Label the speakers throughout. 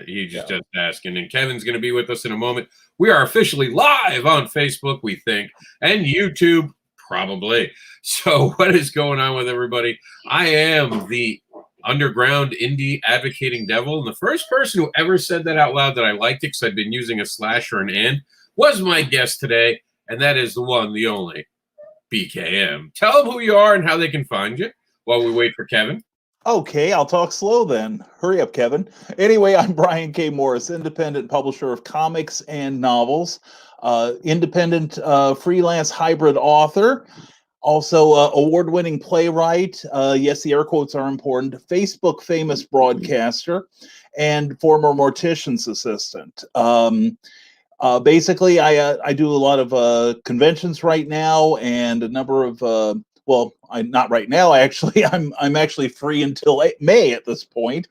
Speaker 1: He just asking. And Kevin's going to be with us in a moment. We are officially live on Facebook, we think, and YouTube, probably. So what is going on with everybody? I am the underground indie advocating devil. And the first person who ever said that out loud that I liked it, because I've been using a slash or an and, was my guest today. And that is the one, the only, BKM. Tell them who you are and how they can find you while we wait for Kevin.
Speaker 2: Okay, I'll talk slow then. Hurry up, Kevin. Anyway, I'm Brian K. Morris, independent publisher of comics and novels, independent freelance hybrid author, also award-winning playwright. Yes, the air quotes are important. Facebook famous broadcaster and former mortician's assistant. Basically, I do a lot of conventions right now and a number of I'm not right now. I'm actually free until May at this point,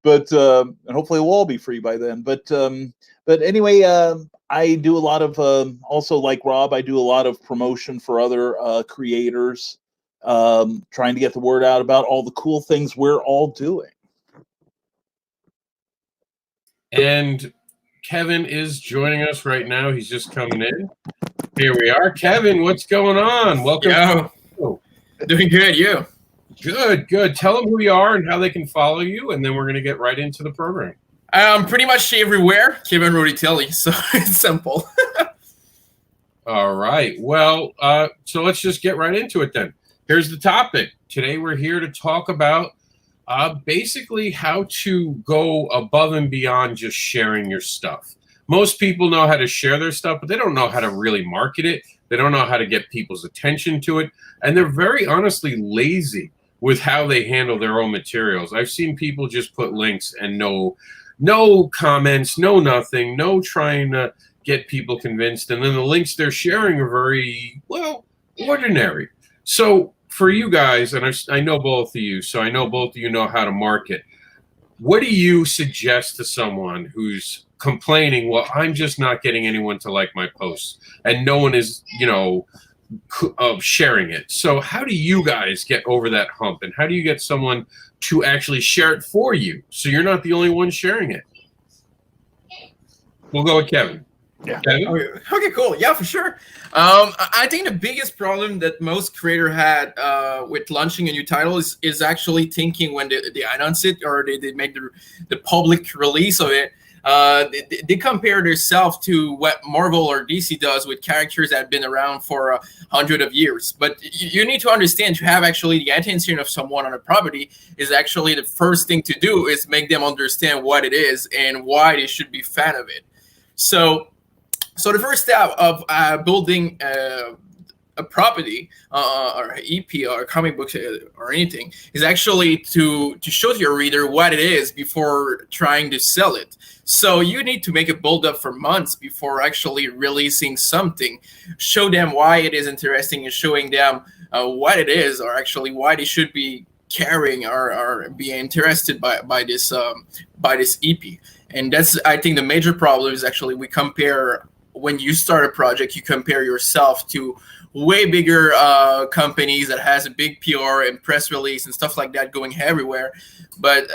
Speaker 2: but and hopefully we'll all be free by then. But anyway, I do a lot of also, like Rob, I do a lot of promotion for other creators, trying to get the word out about all the cool things we're all doing.
Speaker 1: And Kevin is joining us right now. He's just coming in. Here we are. Kevin, what's going on? Welcome.
Speaker 3: Yo. Doing good, you?
Speaker 1: Good. Tell them who you are and how they can follow you, and then we're going to get right into the program.
Speaker 3: Pretty much everywhere, Kevin Roditeli, so it's simple.
Speaker 1: All right. Well, so let's just get right into it then. Here's the topic. Today we're here to talk about basically how to go above and beyond just sharing your stuff. Most people know how to share their stuff, but they don't know how to really market it. They don't know how to get people's attention to it. And they're very honestly lazy with how they handle their own materials. I've seen people just put links and no comments, no nothing, no trying to get people convinced. And then the links they're sharing are very, ordinary. So for you guys, and I know both of you, so I know both of you know how to market. What do you suggest to someone who's complaining, well, I'm just not getting anyone to like my posts and no one is, sharing it. So how do you guys get over that hump, and how do you get someone to actually share it for you so you're not the only one sharing it? We'll go with Kevin.
Speaker 3: Yeah. Kevin? Okay, cool. Yeah, for sure. I think the biggest problem that most creators had with launching a new title is actually thinking when they announce it or they make the public release of it. They compare themselves to what Marvel or DC does with characters that have been around for 100 of years. But you need to understand, to have actually the attention of someone on a property is actually the first thing to do is make them understand what it is and why they should be fan of it. So the first step of building a property or EP or comic books or anything is actually to show to your reader what it is before trying to sell it. So you need to make a build up for months before actually releasing something. Show them why it is interesting and showing them what it is, or actually why they should be carrying or be interested by this EP. And that's, I think, the major problem is actually we compare, when you start a project, you compare yourself to way bigger companies that has a big PR and press release and stuff like that going everywhere. But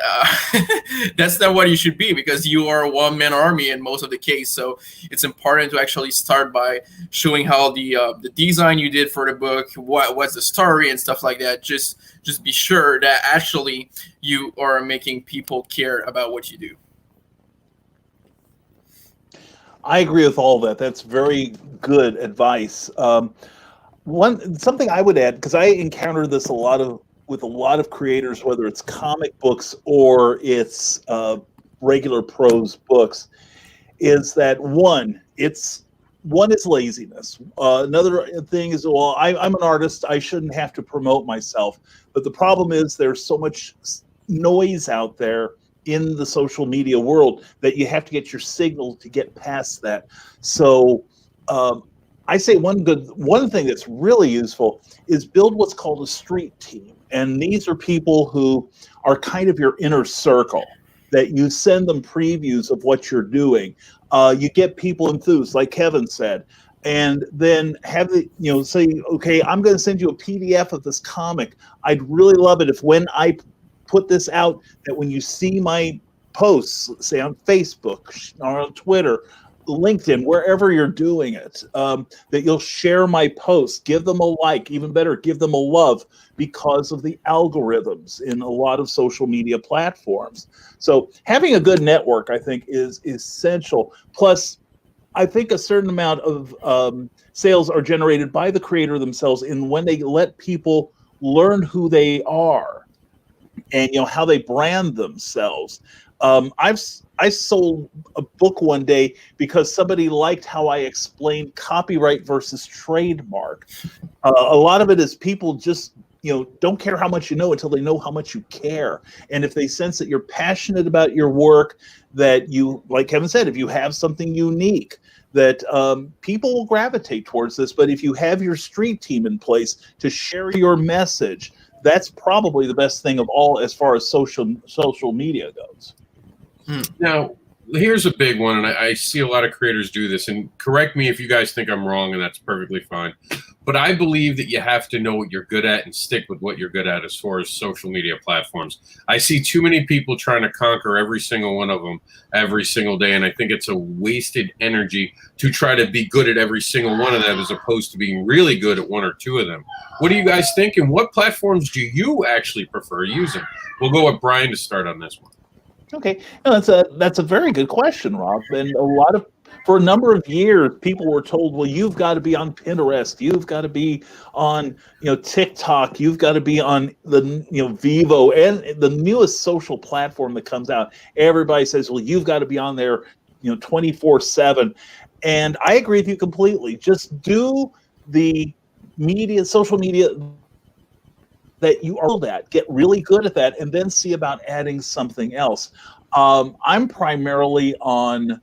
Speaker 3: that's not what you should be, because you are a one-man army in most of the case. So it's important to actually start by showing how the design you did for the book, what's the story and stuff like that. Just be sure that actually you are making people care about what you do.
Speaker 2: I agree with all that. That's very good advice. Something I would add, because I encounter this with a lot of creators, whether it's comic books or it's regular prose books, is that one is laziness. Another thing is, well, I'm an artist, I shouldn't have to promote myself. But the problem is there's so much noise out there in the social media world that you have to get your signal to get past that. So I say one thing that's really useful is build what's called a street team. And these are people who are kind of your inner circle, that you send them previews of what you're doing. You get people enthused, like Kevin said, and then have say, okay, I'm going to send you a PDF of this comic. I'd really love it if when I put this out, that when you see my posts, say on Facebook or on Twitter, LinkedIn, wherever you're doing it, that you'll share my posts, give them a like, even better, give them a love, because of the algorithms in a lot of social media platforms. So having a good network, I think, is essential. Plus, I think a certain amount of sales are generated by the creator themselves in when they let people learn who they are and how they brand themselves. I sold a book one day because somebody liked how I explained copyright versus trademark. A lot of it is people just don't care how much you know until they know how much you care. And if they sense that you're passionate about your work, that you, like Kevin said, if you have something unique, that people will gravitate towards this. But if you have your street team in place to share your message, that's probably the best thing of all as far as social media goes.
Speaker 1: Now, here's a big one, and I see a lot of creators do this, and correct me if you guys think I'm wrong, and that's perfectly fine. But I believe that you have to know what you're good at and stick with what you're good at as far as social media platforms. I see too many people trying to conquer every single one of them every single day, and I think it's a wasted energy to try to be good at every single one of them as opposed to being really good at one or two of them. What do you guys think, and what platforms do you actually prefer using? We'll go with Brian to start on this one.
Speaker 2: Okay, no, that's a very good question, Rob. And for a number of years, people were told, well, you've got to be on Pinterest, you've got to be on TikTok, you've got to be on the Vivo and the newest social platform that comes out. Everybody says, well, you've got to be on there 24/7. And I agree with you completely. Just do the social media that you are at, get really good at that, and then see about adding something else. I'm primarily on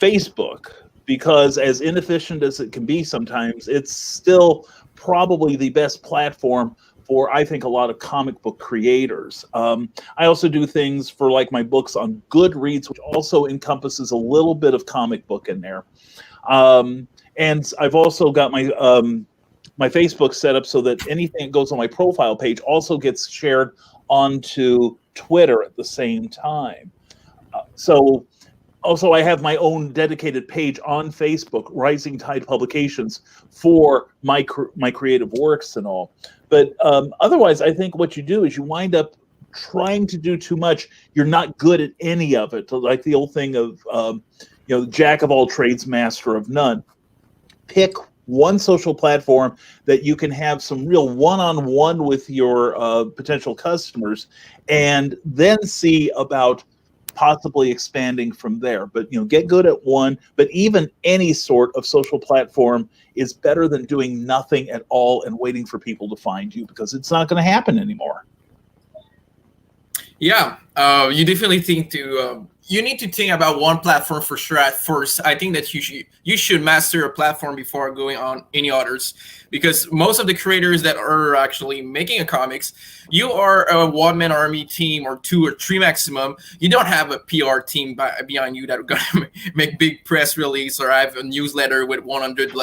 Speaker 2: Facebook because, as inefficient as it can be sometimes, it's still probably the best platform for, I think, a lot of comic book creators. I also do things for like my books on Goodreads, which also encompasses a little bit of comic book in there. And I've also got my Facebook set up so that anything that goes on my profile page also gets shared onto Twitter at the same time. So also I have my own dedicated page on Facebook, Rising Tide Publications, for my creative works and all. But otherwise, I think what you do is you wind up trying to do too much. You're not good at any of it. Like the old thing of, jack of all trades, master of none. Pick one social platform that you can have some real one-on-one with your potential customers, and then see about possibly expanding from there. But get good at one. But even any sort of social platform is better than doing nothing at all and waiting for people to find you, because it's not going to happen anymore.
Speaker 3: Yeah, you definitely you need to think about one platform for sure at first. I think that you should master a platform before going on any others, because most of the creators that are actually making a comics, you are a one-man army team or two or three maximum. You don't have a PR team behind you that are gonna make big press release or have a newsletter with 100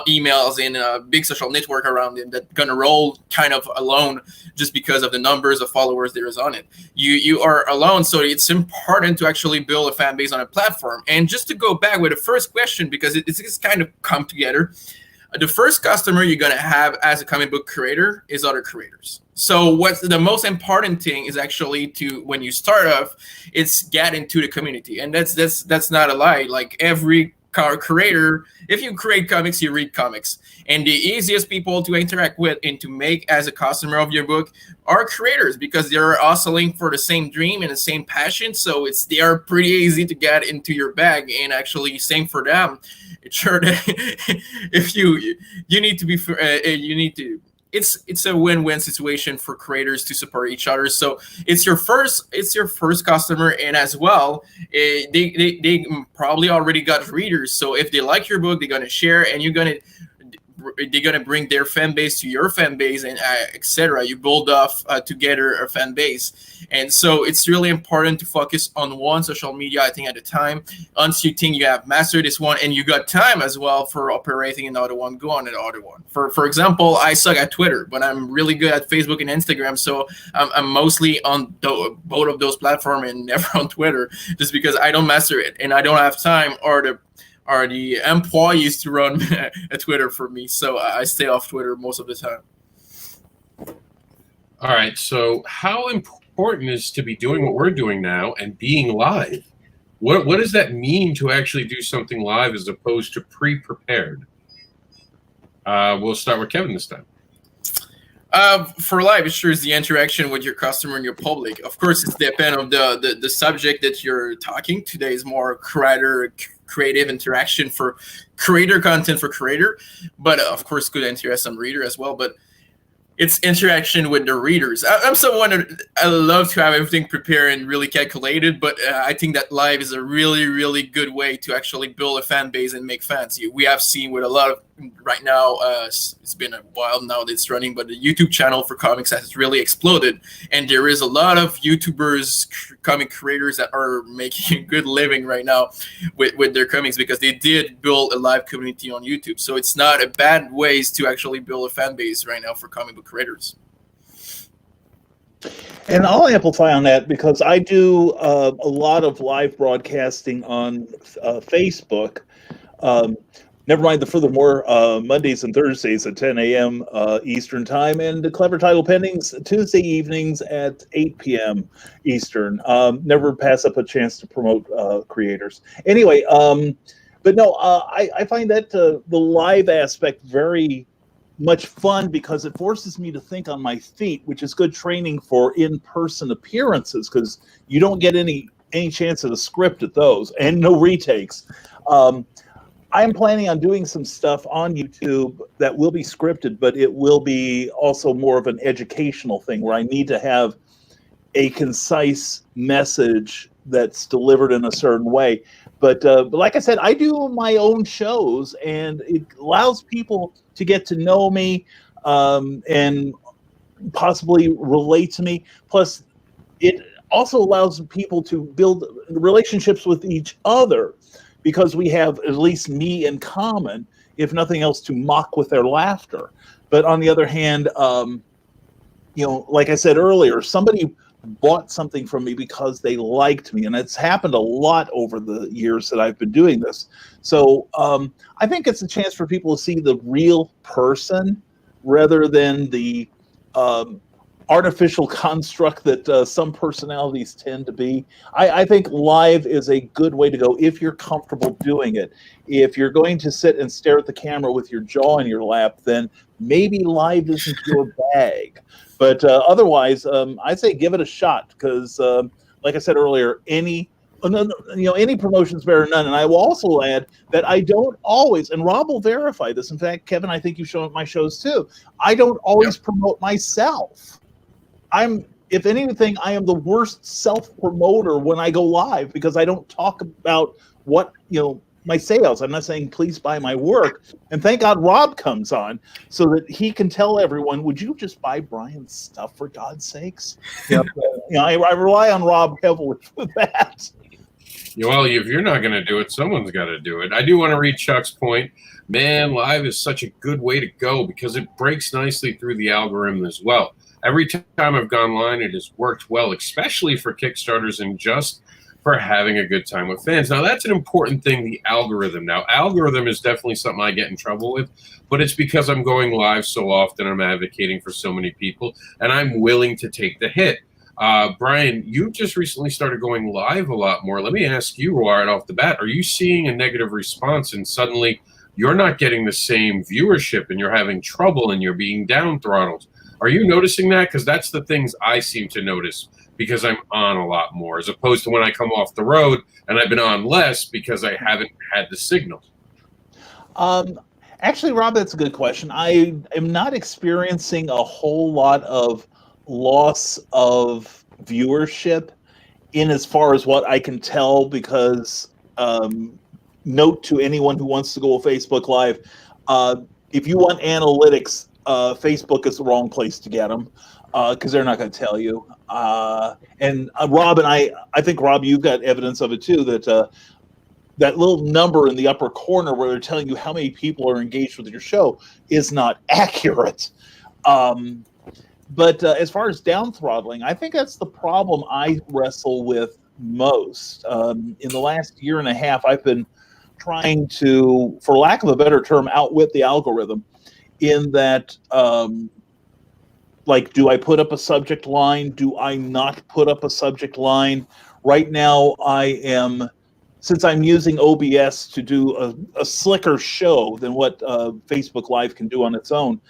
Speaker 3: emails and a big social network around it that's gonna roll kind of alone just because of the numbers of followers there is on it. You are alone, so it's important to actually build a fan base on a platform. And just to go back with the first question, because it's kind of come together, the first customer you're going to have as a comic book creator is other creators. So what's the most important thing is actually when you start off, it's get into the community. And that's not a lie. Like every creator, if you create comics, you read comics. And the easiest people to interact with and to make as a customer of your book are creators, because they're hustling for the same dream and the same passion. So they are pretty easy to get into your bag, and actually same for them. It's sure that if you need to be it's a win-win situation for creators to support each other. So it's your first customer, and as well, they probably already got readers. So if they like your book, they're gonna share, and you're gonna bring their fan base to your fan base, and etc. You build off together a fan base, and so it's really important to focus on one social media, I think, at a time. Once you think you have mastered this one and you got time as well for operating another one, go on another one. For example, I suck at Twitter, but I'm really good at Facebook and Instagram, so I'm mostly on both of those platforms and never on Twitter, just because I don't master it and I don't have time or the employees to run a Twitter for me. So I stay off Twitter most of the time.
Speaker 1: All right. So how important is to be doing what we're doing now and being live? What does that mean to actually do something live as opposed to pre-prepared? We'll start with Kevin this time.
Speaker 3: For live, it sure is the interaction with your customer and your public. Of course, it depends on the subject that you're talking. Today is more creative interaction for creator content for creator, but of course could interest some reader as well. But it's interaction with the readers. I'm someone that I love to have everything prepared and really calculated, but I think that live is a really, really good way to actually build a fan base and make fans. We have seen with a lot of right now, it's been a while now that it's running, but the YouTube channel for comics has really exploded, and there is a lot of YouTubers, comic creators that are making a good living right now with their comics because they did build a live community on YouTube. So it's not a bad ways to actually build a fan base right now for comic book creators.
Speaker 2: And I'll amplify on that because I do a lot of live broadcasting on Facebook. Never mind the furthermore, Mondays and Thursdays at 10 a.m. Eastern time, and the Clever Title Pendings Tuesday evenings at 8 p.m. Eastern. Never pass up a chance to promote creators. Anyway, but no, I find that the live aspect very much fun because it forces me to think on my feet, which is good training for in-person appearances because you don't get any chance at a script at those and no retakes. I'm planning on doing some stuff on YouTube that will be scripted, but it will be also more of an educational thing where I need to have a concise message that's delivered in a certain way. But like I said, I do my own shows, and it allows people to get to know me and possibly relate to me. Plus, it also allows people to build relationships with each other, because we have at least me in common, if nothing else, to mock with their laughter. But on the other hand, like I said earlier, somebody bought something from me because they liked me, and it's happened a lot over the years that I've been doing this. So I think it's a chance for people to see the real person rather than the artificial construct that some personalities tend to be. I think live is a good way to go if you're comfortable doing it. If you're going to sit and stare at the camera with your jaw in your lap, then maybe live isn't your bag. But otherwise, I'd say give it a shot because, like I said earlier, any promotion's better than none. And I will also add that I don't always, and Rob will verify this. In fact, Kevin, I think you've shown at my shows too. I don't always promote myself. If anything, I am the worst self-promoter when I go live because I don't talk about my sales. I'm not saying please buy my work. And thank God Rob comes on so that he can tell everyone, would you just buy Brian's stuff for God's sakes? I rely on Rob heavily for that.
Speaker 1: Well, if you're not going to do it, someone's got to do it. I do want to read Chuck's point. Man, live is such a good way to go because it breaks nicely through the algorithm as well. Every time I've gone live, it has worked well, especially for Kickstarters and just for having a good time with fans. Now, that's an important thing, the algorithm. Now, algorithm is definitely something I get in trouble with, but it's because I'm going live so often. I'm advocating for so many people, and I'm willing to take the hit. Brian, you just recently started going live a lot more. Let me ask you right off the bat, are you seeing a negative response and suddenly you're not getting the same viewership and you're having trouble and you're being down throttled? Are you noticing that? Because that's the things I seem to notice because I'm on a lot more, as opposed to when I come off the road and I've been on less because I haven't had the signal.
Speaker 2: Actually, Rob, that's a good question. I am not experiencing a whole lot of loss of viewership in as far as what I can tell, because note to anyone who wants to go Facebook Live, if you want analytics, Facebook is the wrong place to get them because they're not going to tell you. And Rob and I think, Rob, you've got evidence of it too, that that little number in the upper corner where they're telling you how many people are engaged with your show is not accurate. But as far as down throttling, I think that's the problem I wrestle with most. In the last year and a half, I've been trying to, for lack of a better term, outwit the algorithm in that, like, do I put up a subject line? Do I not put up a subject line? Right now, since I'm using OBS to do a slicker show than what Facebook Live can do on its own,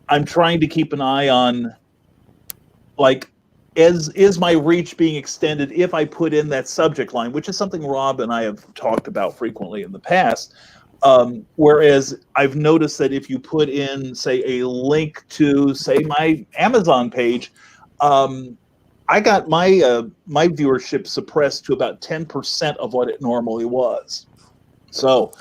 Speaker 2: I'm trying to keep an eye on, like, is my reach being extended if I put in that subject line, which is something Rob and I have talked about frequently in the past. Whereas I've noticed that if you put in, say, a link to, say, my Amazon page, I got my my viewership suppressed to about 10% of what it normally was. So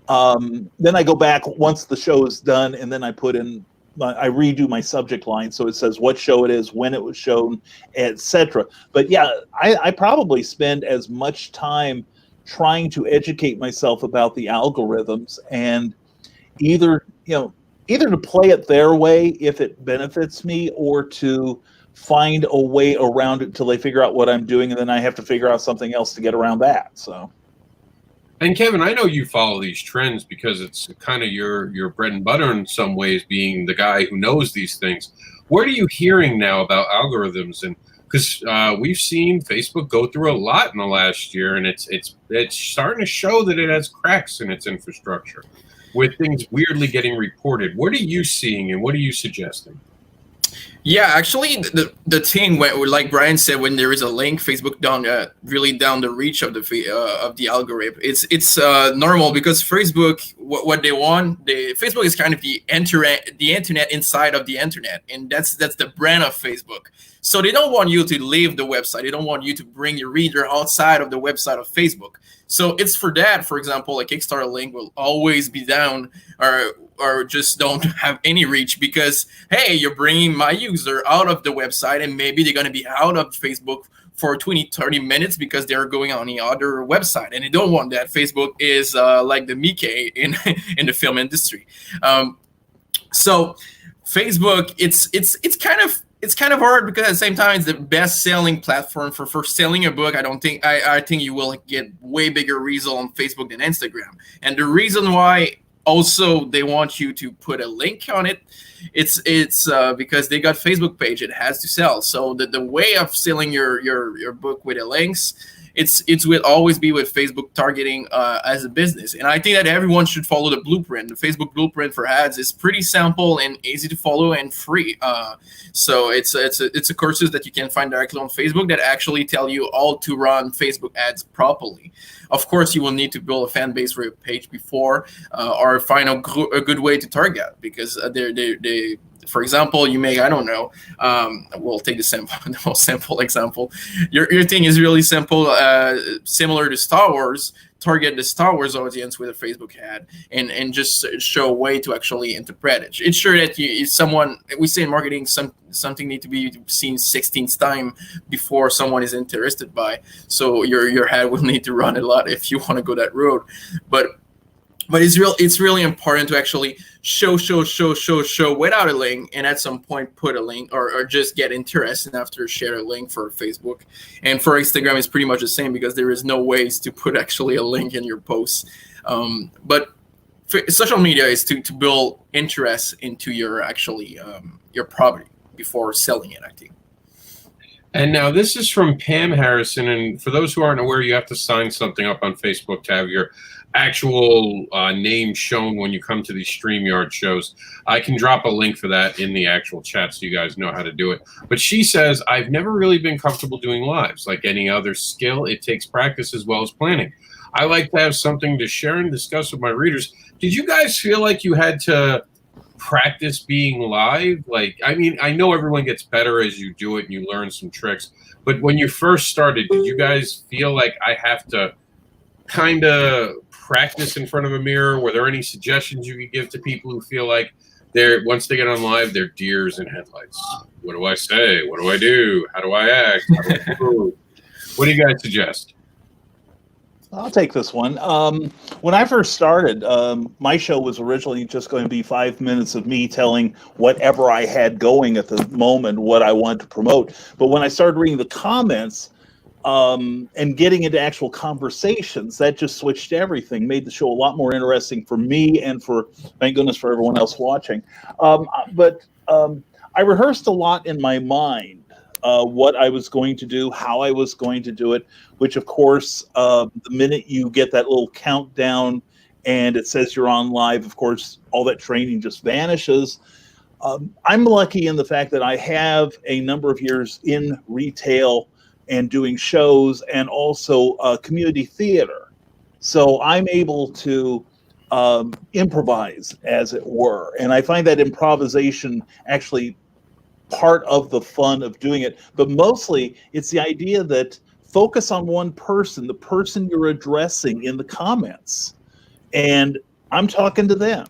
Speaker 2: then I go back once the show is done, and then I put in, I redo my subject line so it says what show it is, when it was shown, etc. But yeah, I probably spend as much time trying to educate myself about the algorithms, and either to play it their way if it benefits me, or to find a way around it until they figure out what I'm doing, and then I have to figure out something else to get around that. So.
Speaker 1: And Kevin, I know you follow these trends because it's kind of your bread and butter in some ways, being the guy who knows these things. What are you hearing now about algorithms? And because we've seen Facebook go through a lot in the last year, and it's starting to show that it has cracks in its infrastructure, with things weirdly getting reported. What are you seeing, and what are you suggesting?
Speaker 3: Yeah, actually, the thing when, like Brian said, when there is a link, Facebook really down the reach of the algorithm. It's normal because Facebook, what they want, Facebook is kind of the internet inside of the internet, and that's the brand of Facebook. So they don't want you to leave the website. They don't want you to bring your reader outside of the website of Facebook. So it's for that. For example, a Kickstarter link will always be down, or just don't have any reach, because, hey, you're bringing my user out of the website, and maybe they're going to be out of Facebook for 20-30 minutes because they're going on the other website, and they don't want that. Facebook is like the Mickey in the film industry. So Facebook, it's kind of hard, because at the same time, it's the best-selling platform for selling a book. I think you will get way bigger result on Facebook than Instagram. And the reason why also they want you to put a link on it, it's because they got Facebook page. It has to sell. So the way of selling your book with the links, it will always be with Facebook targeting as a business. And I think that everyone should follow the blueprint. The Facebook blueprint for ads is pretty simple and easy to follow and free. So it's a courses that you can find directly on Facebook that actually tell you how to run Facebook ads properly. Of course, you will need to build a fan base for your page before, or find a good way to target, because they for example, you may, I don't know, we'll take the most simple example. Your thing is really simple, similar to Star Wars. Target the Star Wars audience with a Facebook ad, and just show a way to actually interpret it. It's sure that we say in marketing, something need to be seen 16th time before someone is interested by. So your ad will need to run a lot if you want to go that road. But it's really important to actually show without a link, and at some point put a link, or just get interest and after share a link for Facebook. And for Instagram, it's pretty much the same, because there is no ways to put actually a link in your posts. But social media is to build interest into your property before selling it, I think.
Speaker 1: And now this is from Pam Harrison. And for those who aren't aware, you have to sign something up on Facebook to have your actual name shown when you come to these StreamYard shows. I can drop a link for that in the actual chat so you guys know how to do it. But she says, I've never really been comfortable doing lives. Like any other skill, it takes practice as well as planning. I like to have something to share and discuss with my readers. Did you guys feel like you had to practice being live? Like, I mean, I know everyone gets better as you do it and you learn some tricks, but when you first started, did you guys feel like I have to kind of practice in front of a mirror? Were there any suggestions you could give to people who feel like once they get on live, they're deers in headlights? What do I say? What do I do? How do I act? How do I move? What do you guys suggest?
Speaker 2: I'll take this one. When I first started, my show was originally just going to be 5 minutes of me telling whatever I had going at the moment, what I wanted to promote. But when I started reading the comments and getting into actual conversations, that just switched everything, made the show a lot more interesting for me and for, thank goodness, for everyone else watching. But I rehearsed a lot in my mind. What I was going to do, how I was going to do it, which of course, the minute you get that little countdown and it says you're on live, of course, all that training just vanishes. I'm lucky in the fact that I have a number of years in retail and doing shows and also community theater. So I'm able to improvise, as it were. And I find that improvisation actually part of the fun of doing it, but mostly it's the idea that focus on one person, the person you're addressing in the comments, and I'm talking to them.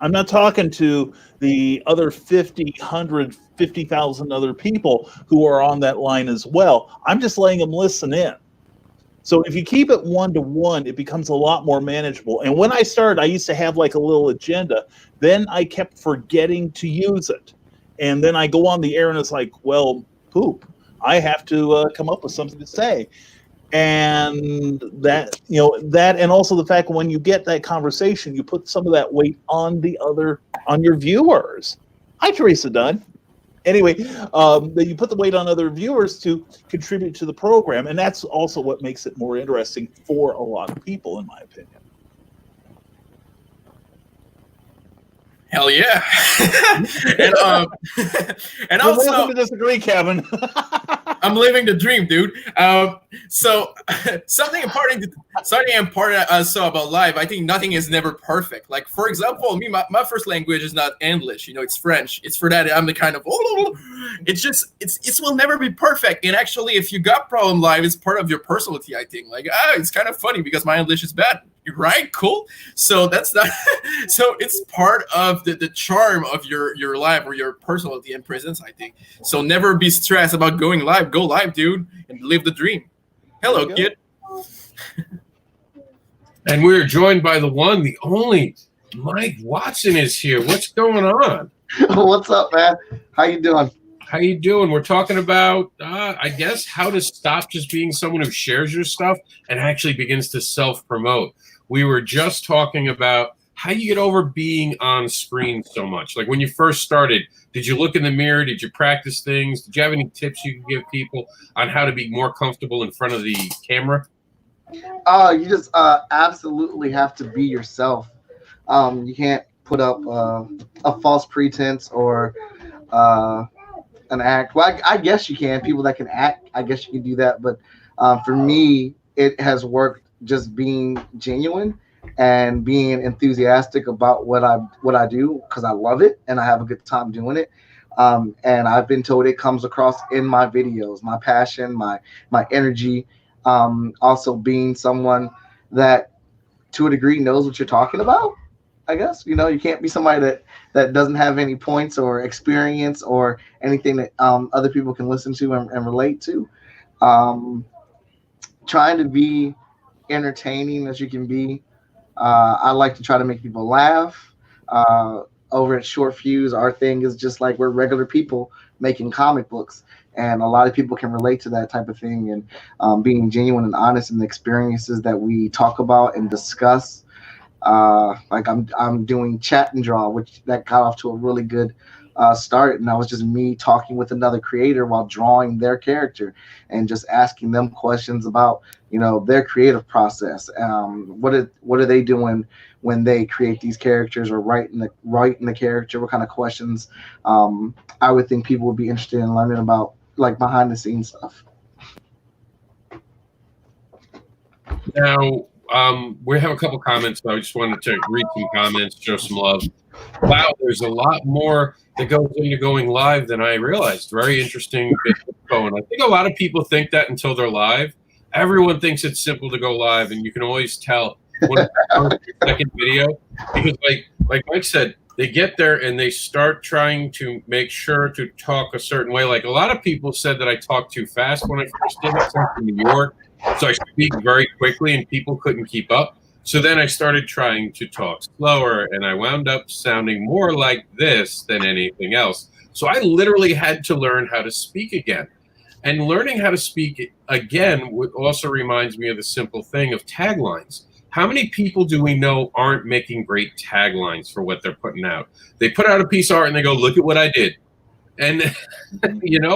Speaker 2: I'm not talking to the other 50, 100, 50,000 other people who are on that line as well. I'm just letting them listen in. So if you keep it one-to-one, it becomes a lot more manageable. And when I started, I used to have like a little agenda. Then I kept forgetting to use it. And then I go on the air and it's like, well, poop. I have to come up with something to say. And that, and also the fact when you get that conversation, you put some of that weight on your viewers. Hi, Teresa Dunn. Anyway, you put the weight on other viewers to contribute to the program. And that's also what makes it more interesting for a lot of people, in my opinion.
Speaker 3: Hell yeah. and also,
Speaker 2: welcome to disagree, Kevin.
Speaker 3: I'm living the dream, dude. So something important also about live, I think nothing is never perfect. Like, for example, me, my first language is not English, it's French. It's for that I'm the kind of, it will never be perfect. And actually, if you got problem live, it's part of your personality, I think. Like, it's kind of funny because my English is bad. Right? Cool. So that's not, so it's part of the charm of your live or your personality and presence, I think. So never be stressed about going live. Go live, dude, and live the dream. Hello, kid.
Speaker 1: And we're joined by the one, the only Mike Watson is here. What's going on?
Speaker 4: What's up, man? How you doing?
Speaker 1: How you doing? We're talking about, I guess, how to stop just being someone who shares your stuff and actually begins to self-promote. We were just talking about how you get over being on screen so much. Like when you first started, did you look in the mirror? Did you practice things? Did you have any tips you could give people on how to be more comfortable in front of the camera?
Speaker 4: You just absolutely have to be yourself. You can't put up a false pretense or an act. Well, I guess you can. People that can act, I guess you can do that. But for me, it has worked just being genuine and being enthusiastic about what I do, because I love it and I have a good time doing it. And I've been told it comes across in my videos, my passion, my energy. Also being someone that to a degree knows what you're talking about. I guess, you can't be somebody that doesn't have any points or experience or anything that other people can listen to and relate to. Trying to be entertaining as you can be. I like to try to make people laugh. Over at Short Fuse, our thing is just like we're regular people making comic books, and a lot of people can relate to that type of thing, and being genuine and honest in the experiences that we talk about and discuss. Like I'm doing Chat and Draw, which that got off to a really good start, and that was just me talking with another creator while drawing their character and just asking them questions about their creative process. What are they doing when they create these characters or writing the character? What kind of questions I would think people would be interested in learning about, like behind the scenes stuff.
Speaker 1: Now, we have a couple comments, so I just wanted to read some comments, show some love. Wow, there's a lot more that goes into going live than I realized. Very interesting bit of info, and I think a lot of people think that until they're live. Everyone thinks it's simple to go live, and you can always tell when it's the second video, because like Mike said, they get there and they start trying to make sure to talk a certain way. Like a lot of people said that I talked too fast when I first did it. I'm from New York, so I speak very quickly and people couldn't keep up. So then I started trying to talk slower, and I wound up sounding more like this than anything else. So I literally had to learn how to speak again. And learning how to speak again also reminds me of the simple thing of taglines. How many people do we know aren't making great taglines for what they're putting out? They put out a piece of art and they go, look at what I did. And,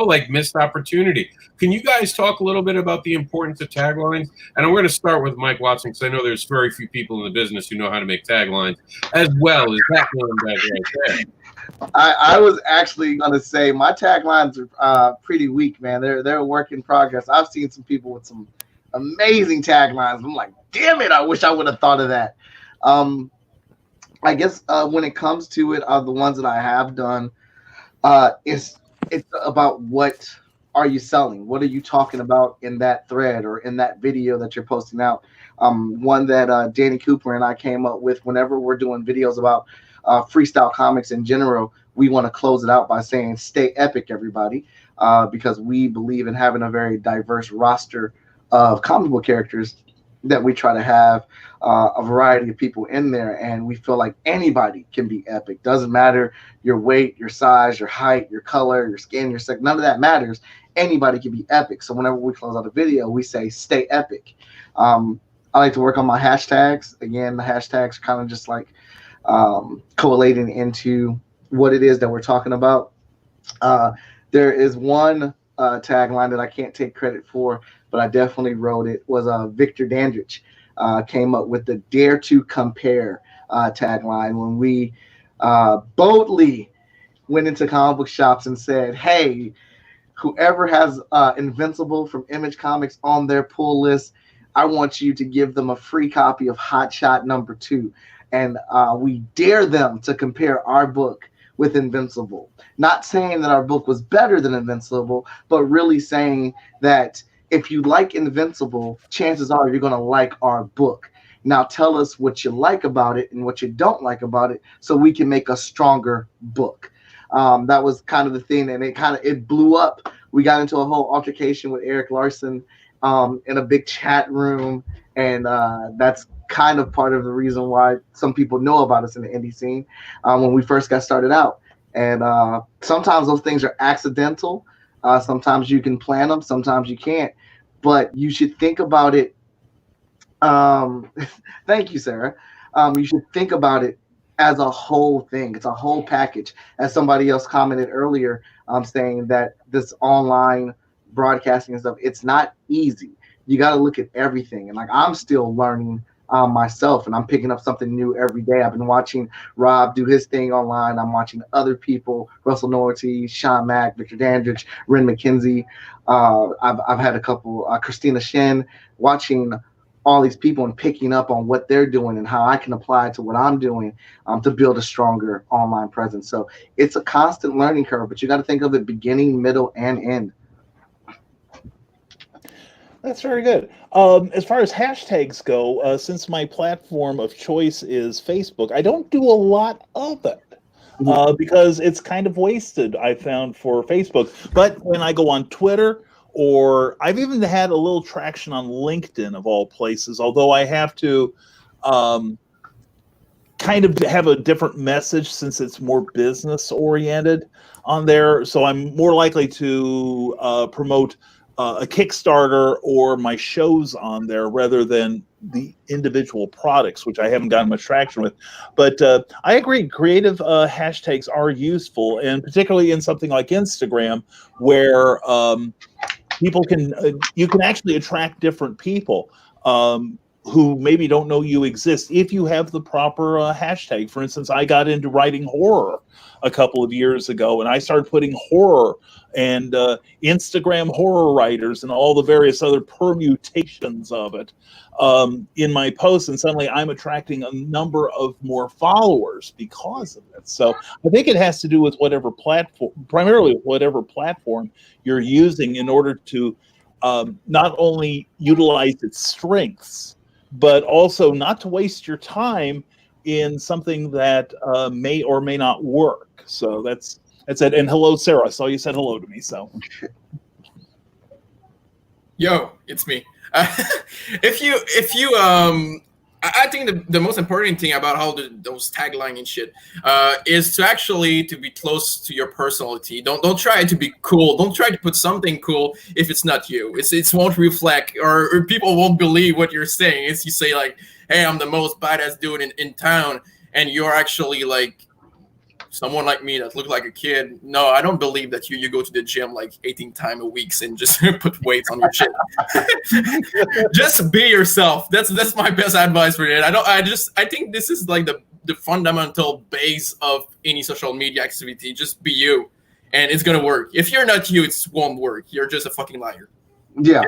Speaker 1: like missed opportunity. Can you guys talk a little bit about the importance of taglines? And we're going to start with Mike Watson, because I know there's very few people in the business who know how to make taglines as well as that one does right there.
Speaker 4: I was actually going to say my taglines are pretty weak, man. They're a work in progress. I've seen some people with some amazing taglines. I'm like, damn it, I wish I would have thought of that. I guess when it comes to it, the ones that I have done, it's about what are you selling? What are you talking about in that thread or in that video that you're posting out? One that Danny Cooper and I came up with whenever we're doing videos about freestyle comics in general, we want to close it out by saying, stay epic, everybody, because we believe in having a very diverse roster of comic book characters that we try to have a variety of people in there, and we feel like anybody can be epic. Doesn't matter your weight, your size, your height, your color, your skin, your sex, none of that matters. Anybody can be epic. So whenever we close out a video, we say stay epic. I like to work on my hashtags. Again, the hashtags are kind of just like collating into what it is that we're talking about. There is one tagline that I can't take credit for, but I definitely wrote it, was Victor Dandridge came up with the Dare to Compare tagline when we boldly went into comic book shops and said, hey, whoever has Invincible from Image Comics on their pull list, I want you to give them a free copy of Hot Shot #2. And we dare them to compare our book with Invincible. Not saying that our book was better than Invincible, but really saying that if you like Invincible, chances are you're going to like our book. Now tell us what you like about it and what you don't like about it so we can make a stronger book. That was kind of the thing, and it blew up. We got into a whole altercation with Eric Larson in a big chat room, and that's kind of part of the reason why some people know about us in the indie scene when we first got started out. And sometimes those things are accidental. Sometimes you can plan them, sometimes you can't. But you should think about it. Thank you, Sarah. You should think about it as a whole thing. It's a whole package. As somebody else commented earlier, saying that this online broadcasting and stuff, it's not easy. You got to look at everything. And like, I'm still learning myself, and I'm picking up something new every day. I've been watching Rob do his thing online. I'm watching other people, Russell Norty, Sean Mack, Victor Dandridge, Ren McKenzie. I've had a couple, Christina Shen, watching all these people and picking up on what they're doing and how I can apply it to what I'm doing to build a stronger online presence. So it's a constant learning curve, but you got to think of it beginning, middle, and end.
Speaker 2: That's very good. As far as hashtags go, since my platform of choice is Facebook, I don't do a lot of it because it's kind of wasted, I found, for Facebook. But when I go on Twitter, or I've even had a little traction on LinkedIn, of all places, although I have to kind of have a different message since it's more business oriented on there. So I'm more likely to promote a Kickstarter or my shows on there rather than the individual products, which I haven't gotten much traction with. But I agree, creative hashtags are useful, and particularly in something like Instagram, where people can you can actually attract different people who maybe don't know you exist if you have the proper hashtag. For instance, I got into writing horror a couple of years ago, and I started putting horror and Instagram horror writers and all the various other permutations of it in my posts, and suddenly I'm attracting a number of more followers because of it. So I think it has to do with whatever platform, primarily whatever platform you're using in order to not only utilize its strengths, but also not to waste your time in something that may or may not work. So that's it. And hello, Sarah. I saw you said hello to me. So,
Speaker 3: Yo, it's me. I think the most important thing about how those tagline and shit is to actually to be close to your personality. Don't try to be cool. Don't try to put something cool if it's not you. It won't reflect, or people won't believe what you're saying. It's you say like, hey, I'm the most badass dude in town, and you're actually like someone like me that look like a kid. No, I don't believe that you go to the gym like 18 times a week and just put weights on your shit. Just be yourself. That's my best advice for it. I think this is like the fundamental base of any social media activity. Just be you, and it's gonna work. If you're not you, it won't work. You're just a fucking liar.
Speaker 4: Yeah.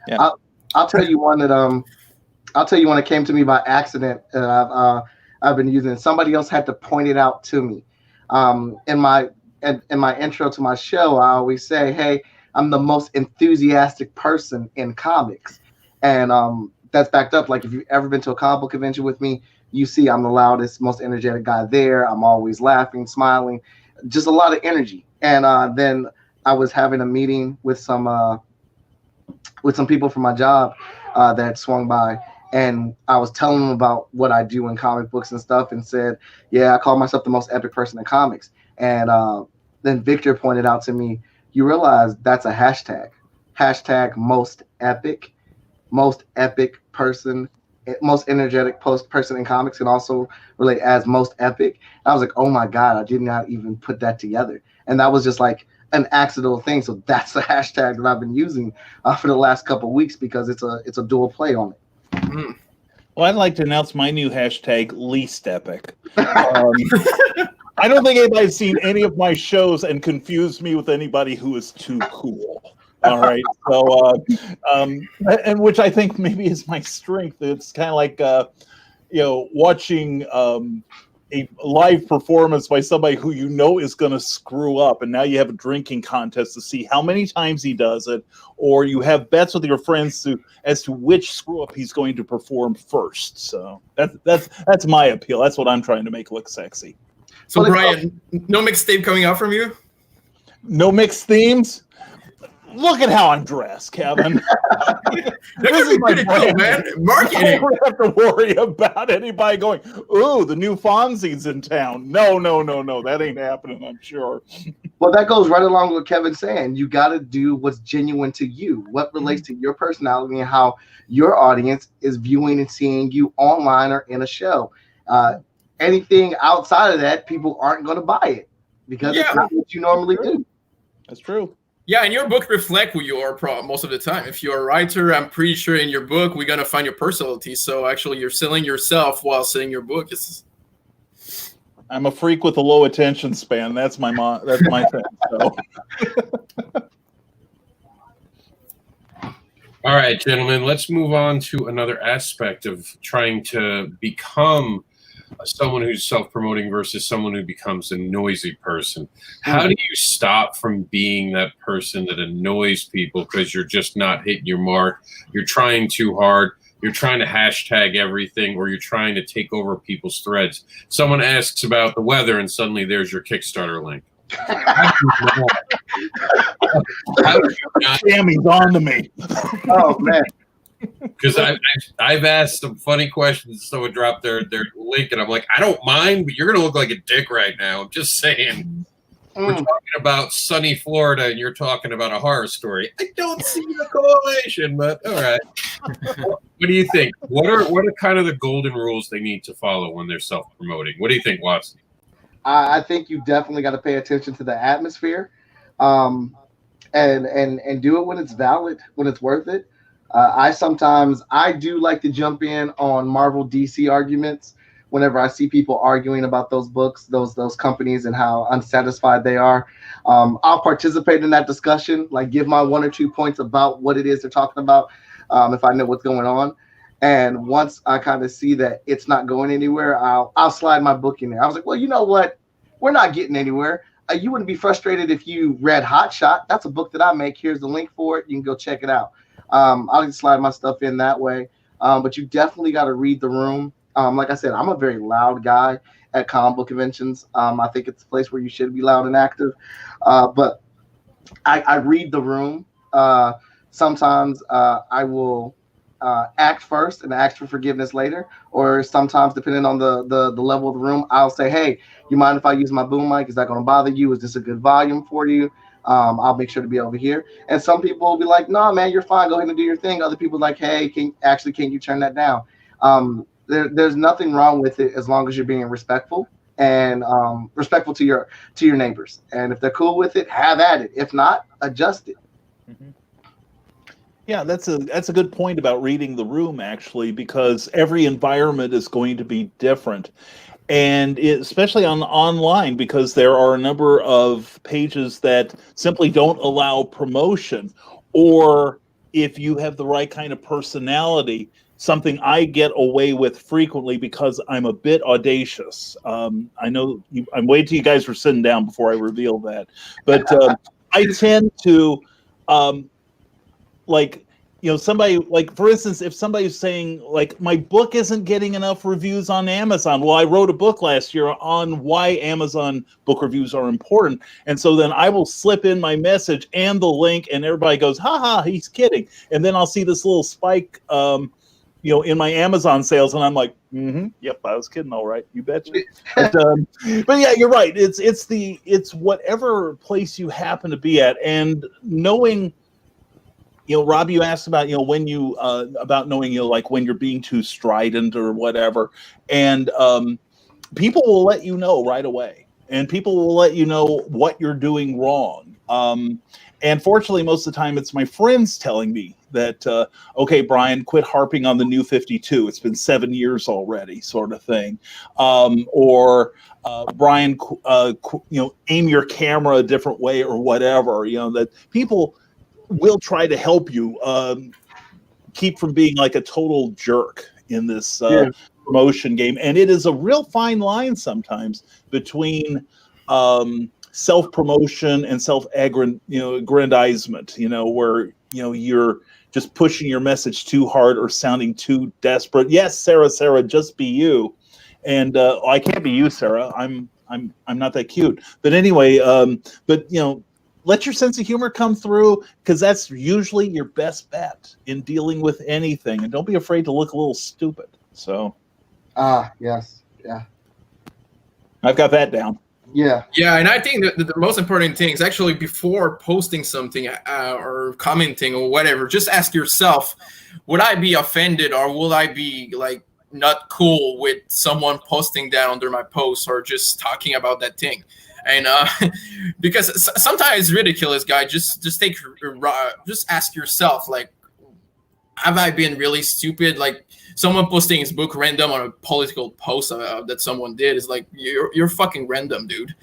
Speaker 2: Yeah.
Speaker 4: I'll tell you one that came to me by accident, and I've been using it. Somebody else had to point it out to me. In my intro to my show, I always say, hey, I'm the most enthusiastic person in comics. And that's backed up. Like if you've ever been to a comic book convention with me, you see I'm the loudest, most energetic guy there. I'm always laughing, smiling, just a lot of energy. And then I was having a meeting with some people from my job that swung by. And I was telling them about what I do in comic books and stuff, and said, yeah, I call myself the most epic person in comics. And then Victor pointed out to me, you realize that's a hashtag. Hashtag most epic person, most energetic person in comics can also relate as most epic. And I was like, oh my God, I did not even put that together. And that was just like an accidental thing. So that's the hashtag that I've been using for the last couple of weeks, because it's a dual play on it.
Speaker 2: Well, I'd like to announce my new hashtag, least epic. I don't think anybody's seen any of my shows and confused me with anybody who is too cool. All right. So, and which I think maybe is my strength. It's kind of like, watching a live performance by somebody who you know is going to screw up, and now you have a drinking contest to see how many times he does it, or you have bets with your friends as to which screw up he's going to perform first. So that's my appeal. That's what I'm trying to make look sexy.
Speaker 3: So Brian, no mixtape coming out from you?
Speaker 2: No mixed themes? Look at how I'm dressed, Kevin.
Speaker 3: This is pretty cool, man. Marketing.
Speaker 2: I don't have to worry about anybody going, ooh, the new Fonzie's in town. No. That ain't happening, I'm sure.
Speaker 4: Well, that goes right along with what Kevin's saying. You got to do what's genuine to you, what relates to your personality and how your audience is viewing and seeing you online or in a show. Anything outside of that, people aren't going to buy it because it's not what you normally do.
Speaker 2: That's true.
Speaker 3: Yeah, and your book reflect who you are most of the time. If you're a writer, I'm pretty sure in your book we're gonna find your personality. So actually, you're selling yourself while selling your book.
Speaker 2: I'm a freak with a low attention span. That's my thing. So.
Speaker 1: All right, gentlemen, let's move on to another aspect of trying to become someone who's self-promoting versus someone who becomes a noisy person. How do you stop from being that person that annoys people because you're just not hitting your mark? You're trying too hard. You're trying to hashtag everything, or you're trying to take over people's threads. Someone asks about the weather, and suddenly there's your Kickstarter link. How do you not?
Speaker 2: Damn, he's on to me.
Speaker 4: Oh, man.
Speaker 1: Because I've asked some funny questions. Someone dropped their link, and I'm like, I don't mind, but you're gonna look like a dick right now. I'm just saying. We're talking about sunny Florida, and you're talking about a horror story. I don't see the correlation, but all right. What do you think? What are kind of the golden rules they need to follow when they're self-promoting? What do you think, Watson?
Speaker 4: I think you definitely got to pay attention to the atmosphere, and do it when it's valid, when it's worth it. I do like to jump in on Marvel DC arguments whenever I see people arguing about those books, those companies, and how unsatisfied they are. I'll participate in that discussion, like give my 1 or 2 points about what it is they're talking about, if I know what's going on. And once I kind of see that it's not going anywhere, I'll slide my book in there. I was like, well, you know what? We're not getting anywhere. You wouldn't be frustrated if you read Hot Shot. That's a book that I make. Here's the link for it. You can go check it out. I'll just slide my stuff in that way. but you definitely got to read the room. Like I said, I'm a very loud guy at comic book conventions. I think it's a place where you should be loud and active. But I read the room. Sometimes I will act first and ask for forgiveness later, or sometimes depending on the level of the room, I'll say, "Hey, you mind if I use my boom mic? Is that going to bother you? Is this a good volume for you? I'll make sure to be over here." And some people will be like, "No, man, you're fine. Go ahead and do your thing." Other people are like, "Hey, can you turn that down?" There's nothing wrong with it as long as you're being respectful and respectful to your neighbors. And if they're cool with it, have at it. If not, adjust it.
Speaker 2: Mm-hmm. Yeah, that's a good point about reading the room, actually, because every environment is going to be different. And especially on online, because there are a number of pages that simply don't allow promotion, or if you have the right kind of personality, something I get away with frequently because I'm a bit audacious. I know I'm waiting till you guys were sitting down before I reveal that, but I tend to somebody, like, for instance, if somebody's saying, like, my book isn't getting enough reviews on Amazon. Well, I wrote a book last year on why Amazon book reviews are important. And so then I will slip in my message and the link, and everybody goes, "Ha, he's kidding." And then I'll see this little spike, in my Amazon sales, and I'm like, yep, I was kidding, all right, you betcha. But yeah, you're right. It's whatever place you happen to be at, and knowing. Rob, you asked about, when you, about knowing, like when you're being too strident or whatever. And people will let you know right away. And people will let you know what you're doing wrong. And fortunately, most of the time, it's my friends telling me that, okay, Brian, quit harping on the New 52. It's been 7 years already, sort of thing. Or Brian, aim your camera a different way or whatever. That people will try to help you keep from being like a total jerk in this promotion game. And it is a real fine line sometimes between self-promotion and self-aggrandizement, where, you're just pushing your message too hard or sounding too desperate. Yes, Sarah, just be you. And I can't be you, Sarah. I'm not that cute. But anyway, let your sense of humor come through, because that's usually your best bet in dealing with anything. And don't be afraid to look a little stupid. So.
Speaker 4: Yes. Yeah.
Speaker 2: I've got that down.
Speaker 3: Yeah, and I think that the most important thing is actually before posting something or commenting or whatever, just ask yourself, would I be offended, or will I be like not cool with someone posting that under my post or just talking about that thing? And because sometimes it's ridiculous, guys. Just ask yourself, like, have I been really stupid? Like, someone posting his book random on a political post that someone did is like, you're fucking random, dude.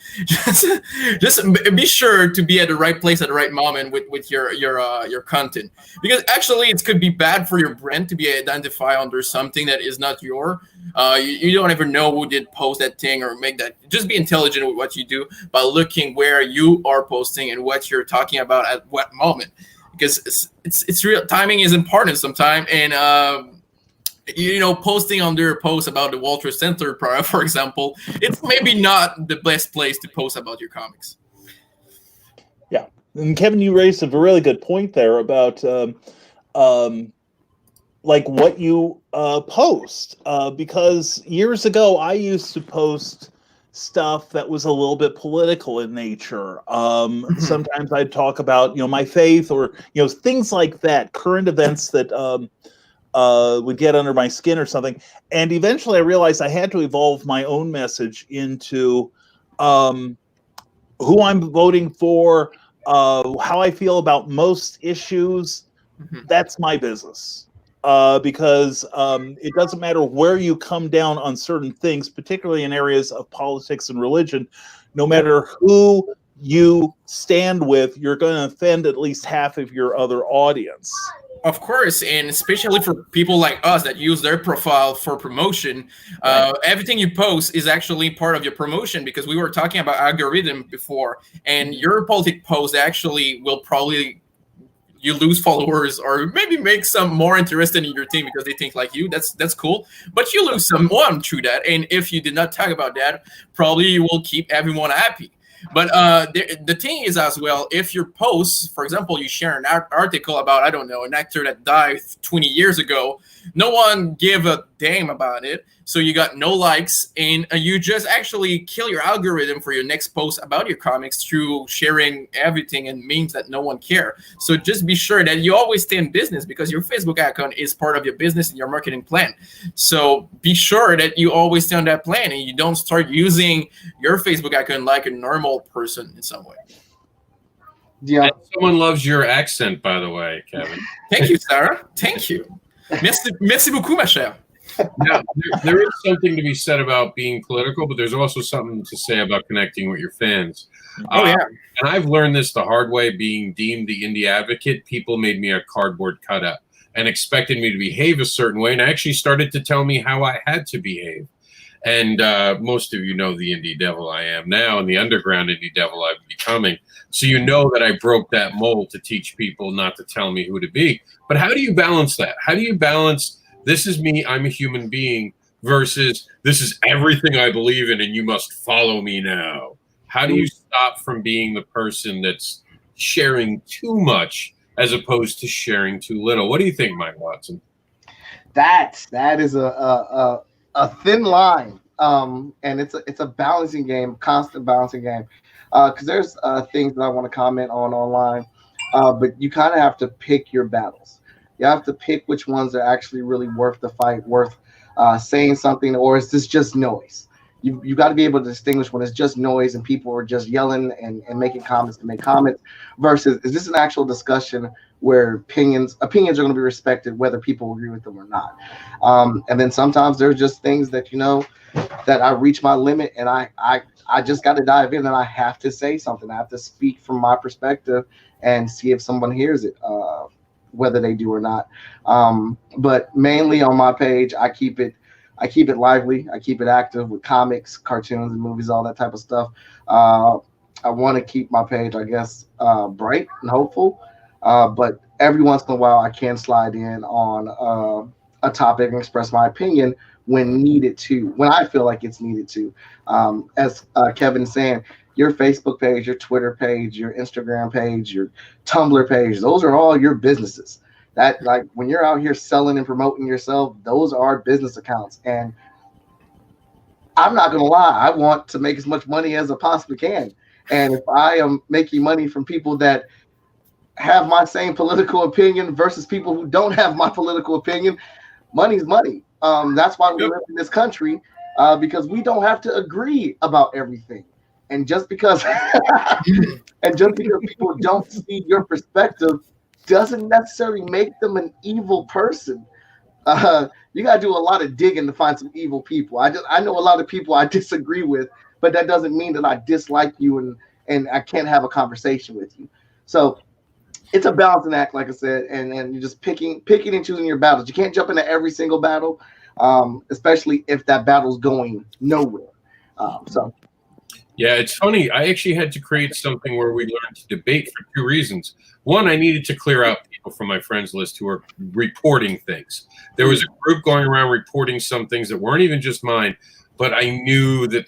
Speaker 3: just be sure to be at the right place at the right moment with your content, because actually it could be bad for your brand to be identified under something that is not your. You don't ever know who did post that thing or make that. Just be intelligent with what you do by looking where you are posting and what you're talking about at what moment, because it's real. Timing is important sometimes, and posting under a post about the World Trade Center, for example, it's maybe not the best place to post about your comics.
Speaker 2: Yeah, and Kevin, you raised a really good point there about like what you post, because years ago I used to post stuff that was a little bit political in nature. Sometimes I'd talk about my faith, or things like that, current events that would get under my skin or something. And eventually I realized I had to evolve my own message into who I'm voting for, how I feel about most issues. That's my business. Because it doesn't matter where you come down on certain things, particularly in areas of politics and religion. No matter who you stand with, you're going to offend at least half of your other audience.
Speaker 3: Of course, and especially for people like us that use their profile for promotion, everything you post is actually part of your promotion, because we were talking about algorithm before, and your politic post actually will probably you lose followers or maybe make some more interested in your team because they think like you. That's cool. But you lose someone through that. And if you did not talk about that, probably you will keep everyone happy. But the thing is as well, if your posts, for example, you share an article about, I don't know, an actor that died 20 years ago, no one give a damn about it. So you got no likes, and you just actually kill your algorithm for your next post about your comics through sharing everything and memes that no one care. So just be sure that you always stay in business because your Facebook account is part of your business and your marketing plan. So be sure that you always stay on that plan and you don't start using your Facebook account like a normal person in some way.
Speaker 4: Yeah.
Speaker 1: And someone loves your accent, by the way, Kevin.
Speaker 3: Thank you, Sarah. Thank you. Merci beaucoup, ma chère.
Speaker 1: Now, there is something to be said about being political, but there's also something to say about connecting with your fans.
Speaker 3: Oh, yeah.
Speaker 1: And I've learned this the hard way, being deemed the indie advocate. People made me a cardboard cutout and expected me to behave a certain way, and actually started to tell me how I had to behave. And most of you know the indie devil I am now and the underground indie devil I'm becoming. So you know that I broke that mold to teach people not to tell me who to be. But how do you balance that? How do you balance this is me, I'm a human being, versus this is everything I believe in and you must follow me now? How do you stop from being the person that's sharing too much as opposed to sharing too little? What do you think, Mike Watson?
Speaker 4: That is a thin line, and it's a balancing game, constant balancing game. Because there's things that I want to comment on online, but you kind of have to pick your battles. You have to pick which ones are actually really worth the fight, worth saying something, or is this just noise? You got to be able to distinguish when it's just noise and people are just yelling and making comments to make comments, versus is this an actual discussion where opinions are going to be respected whether people agree with them or not. And then sometimes there's just things that that I reach my limit and I just got to dive in and I have to say something. I have to speak from my perspective and see if someone hears it, whether they do or not. But mainly on my page, I keep it lively. I keep it active with comics, cartoons, and movies, all that type of stuff. I want to keep my page, I guess, bright and hopeful. But every once in a while, I can slide in on a topic and express my opinion when needed to, when I feel like it's needed to. As Kevin's saying, your Facebook page, your Twitter page, your Instagram page, your Tumblr page, those are all your businesses. That, like, when you're out here selling and promoting yourself, those are business accounts. And I'm not gonna lie, I want to make as much money as I possibly can. And if I am making money from people that have my same political opinion versus people who don't have my political opinion, money's money. That's why we live in this country, because we don't have to agree about everything. And just because people don't see your perspective doesn't necessarily make them an evil person. You gotta do a lot of digging to find some evil people. I know a lot of people I disagree with, but that doesn't mean that I dislike you and I can't have a conversation with you. So it's a balancing act, like I said, and you're just picking and choosing your battles. You can't jump into every single battle, especially if that battle's going nowhere.
Speaker 1: Yeah, it's funny. I actually had to create something where we learned to debate for two reasons. One, I needed to clear out people from my friends list who are reporting things. There was a group going around reporting some things that weren't even just mine, but I knew that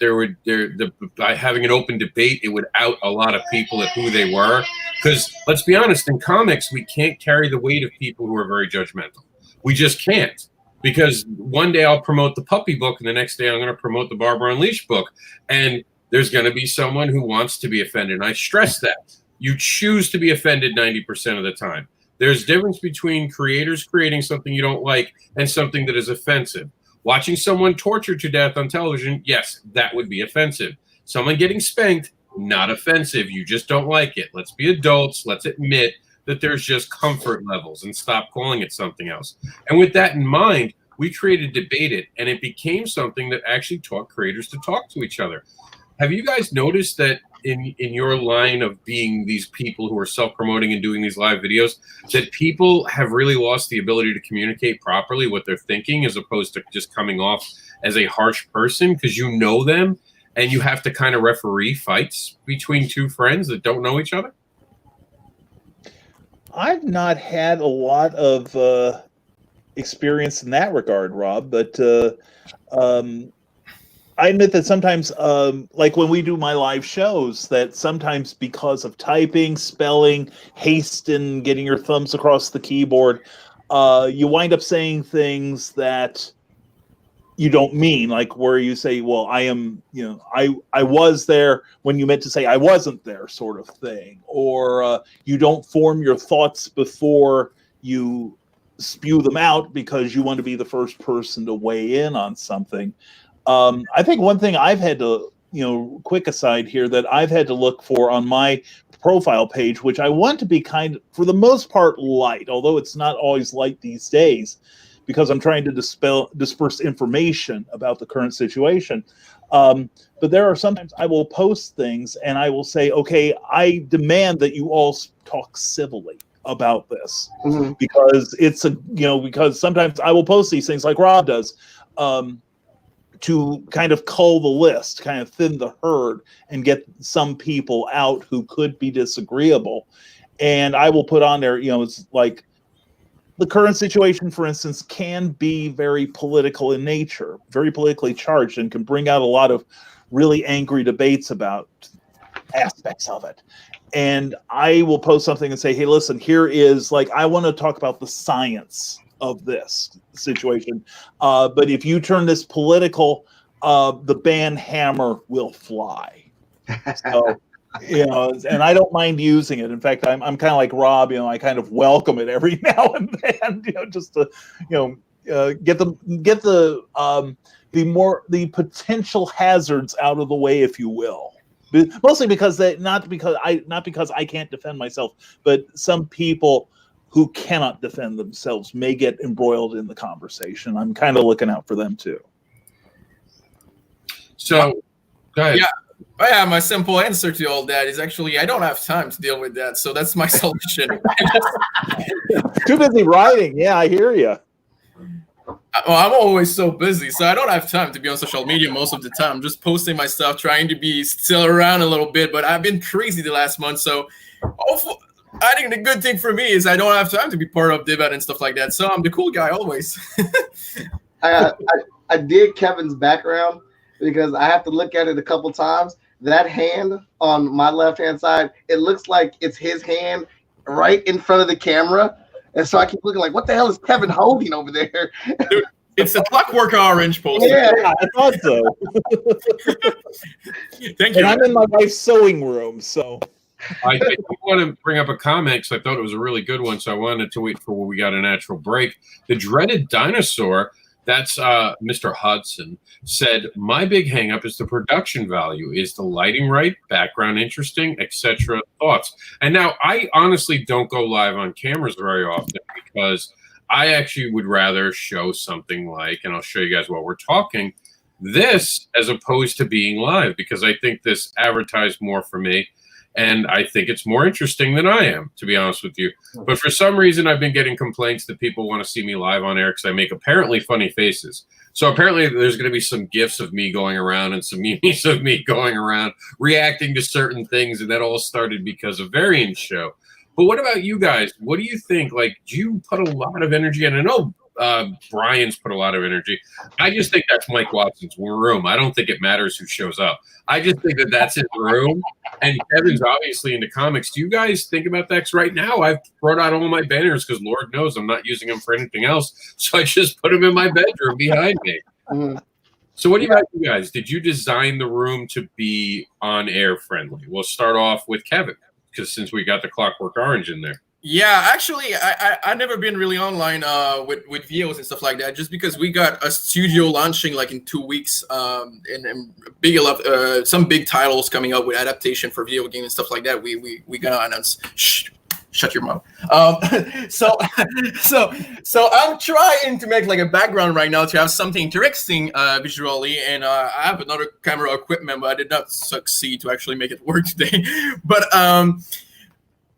Speaker 1: by having an open debate, it would out a lot of people at who they were. Because let's be honest, in comics, we can't carry the weight of people who are very judgmental. We just can't. Because one day I'll promote the puppy book, and the next day I'm going to promote the Barber Unleashed book. And there's going to be someone who wants to be offended. And I stress that. You choose to be offended 90% of the time. There's a difference between creators creating something you don't like and something that is offensive. Watching someone tortured to death on television, yes, that would be offensive. Someone getting spanked, not offensive. You just don't like it. Let's be adults. Let's admit that there's just comfort levels and stop calling it something else. And with that in mind, we created Debate It, and it became something that actually taught creators to talk to each other. Have you guys noticed that in your line of being these people who are self-promoting and doing these live videos, that people have really lost the ability to communicate properly what they're thinking as opposed to just coming off as a harsh person because you know them and you have to kind of referee fights between two friends that don't know each other?
Speaker 2: I've not had a lot of experience in that regard, Rob, but I admit that sometimes, like when we do my live shows, that sometimes because of typing, spelling, haste, and getting your thumbs across the keyboard, you wind up saying things that you don't mean, like where you say, well, I am, I was there when you meant to say I wasn't there, sort of thing. Or you don't form your thoughts before you spew them out because you want to be the first person to weigh in on something. I think one thing I've had to, quick aside here, that I've had to look for on my profile page, which I want to be for the most part, light, although it's not always light these days, because I'm trying to disperse information about the current situation. But there are sometimes I will post things and I will say, okay, I demand that you all talk civilly about this, because because sometimes I will post these things like Rob does, to kind of cull the list, kind of thin the herd, and get some people out who could be disagreeable. And I will put on there, it's like the current situation, for instance, can be very political in nature, very politically charged, and can bring out a lot of really angry debates about aspects of it. And I will post something and say, hey, listen, here is, like, I want to talk about the science of this situation. But if you turn this political, the ban hammer will fly. So, and I don't mind using it. In fact, I'm kind of like Rob, I kind of welcome it every now and then, just to, get the potential hazards out of the way, if you will. Mostly because not because I can't defend myself, but some people who cannot defend themselves may get embroiled in the conversation. I'm kind of looking out for them too.
Speaker 1: So, go ahead.
Speaker 3: Yeah, my simple answer to all that is actually I don't have time to deal with that, so that's my solution.
Speaker 2: Too busy writing. Yeah, I hear you.
Speaker 3: Well, I'm always so busy, so I don't have time to be on social media most of the time. I'm just posting my stuff, trying to be still around a little bit, but I've been crazy the last month, so I think the good thing for me is I don't have time to be part of debate and stuff like that, so I'm the cool guy always.
Speaker 4: I did Kevin's background because I have to look at it a couple times. That hand on my left-hand side, it looks like it's his hand right in front of the camera. And so I keep looking like, what the hell is Kevin holding over there?
Speaker 3: Dude, it's a Clockwork Orange poster.
Speaker 2: Yeah, I thought so.
Speaker 3: Thank you.
Speaker 2: And I'm in my wife's sewing room, so.
Speaker 1: I want to bring up a comment because I thought it was a really good one, so I wanted to wait for when we got a natural break. The dreaded dinosaur, that's Mr. Hudson, said, my big hang-up is the production value. Is the lighting right, background interesting, etc.? Thoughts? And now, I honestly don't go live on cameras very often because I actually would rather show something like, and I'll show you guys while we're talking, this as opposed to being live, because I think this advertised more for me. And I think it's more interesting than I am, to be honest with you. But for some reason, I've been getting complaints that people want to see me live on air because I make apparently funny faces. So apparently there's going to be some GIFs of me going around and some memes of me going around reacting to certain things. And that all started because of Varian's show. But what about you guys? What do you think? Like, do you put a lot of energy? And I know Brian's put a lot of energy. I just think that's Mike Watson's room. I don't think it matters who shows up. I just think that that's his room. And Kevin's obviously into comics. Do you guys think about that? 'Cause right now I've brought out all my banners because Lord knows I'm not using them for anything else. So I just put them in my bedroom behind me. So what do you guys? Did you design the room to be on-air friendly? We'll start off with Kevin, because since we got the Clockwork Orange in there.
Speaker 3: Yeah, actually, I've never been really online with videos and stuff like that, just because we got a studio launching like in 2 weeks, and big some big titles coming up with adaptation for video game and stuff like that. We gonna announce. Shh, shut your mouth. So I'm trying to make like a background right now to have something interesting visually, and I have another camera equipment, but I did not succeed to actually make it work today. But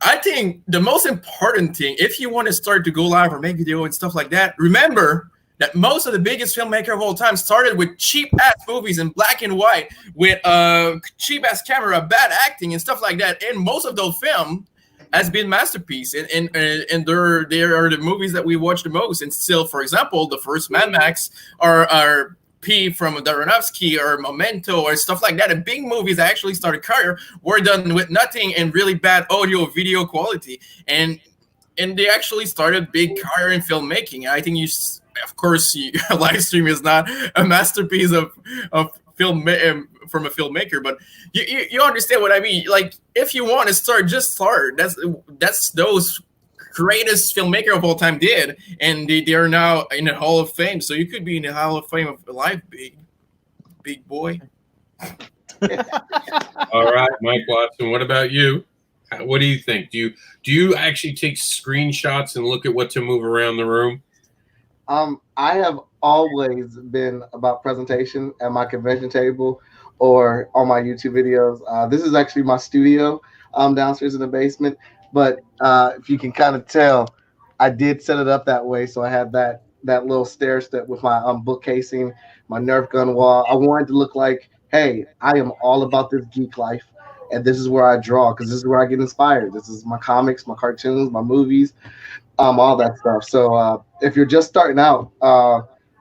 Speaker 3: I think the most important thing, if you want to start to go live or make video and stuff like that, remember that most of the biggest filmmakers of all time started with cheap-ass movies in black and white with cheap-ass camera, bad acting, and stuff like that. And most of those films has been masterpiece, and there are the movies that we watch the most. And still, for example, the first Mad Max are P from Darrenowski or Memento or stuff like that. And big movies that actually started career were done with nothing and really bad audio video quality, and they actually started big career in filmmaking. I think of course, live stream is not a masterpiece of film from a filmmaker, but you understand what I mean. Like, if you want to start, just start. That's those greatest filmmaker of all time did, and they are now in the Hall of Fame. So you could be in the Hall of Fame of life, big boy.
Speaker 1: All right, Mike Watson, what about you? What do you think? Do you actually take screenshots and look at what to move around the room?
Speaker 4: I have always been about presentation at my convention table or on my YouTube videos. This is actually my studio downstairs in the basement, but if you can kind of tell, I did set it up that way. So I had that little stair step with my book casing, my Nerf gun wall. I wanted to look like, hey, I am all about this geek life. And this is where I draw, because this is where I get inspired. This is my comics, my cartoons, my movies, all that stuff. So if you're just starting out,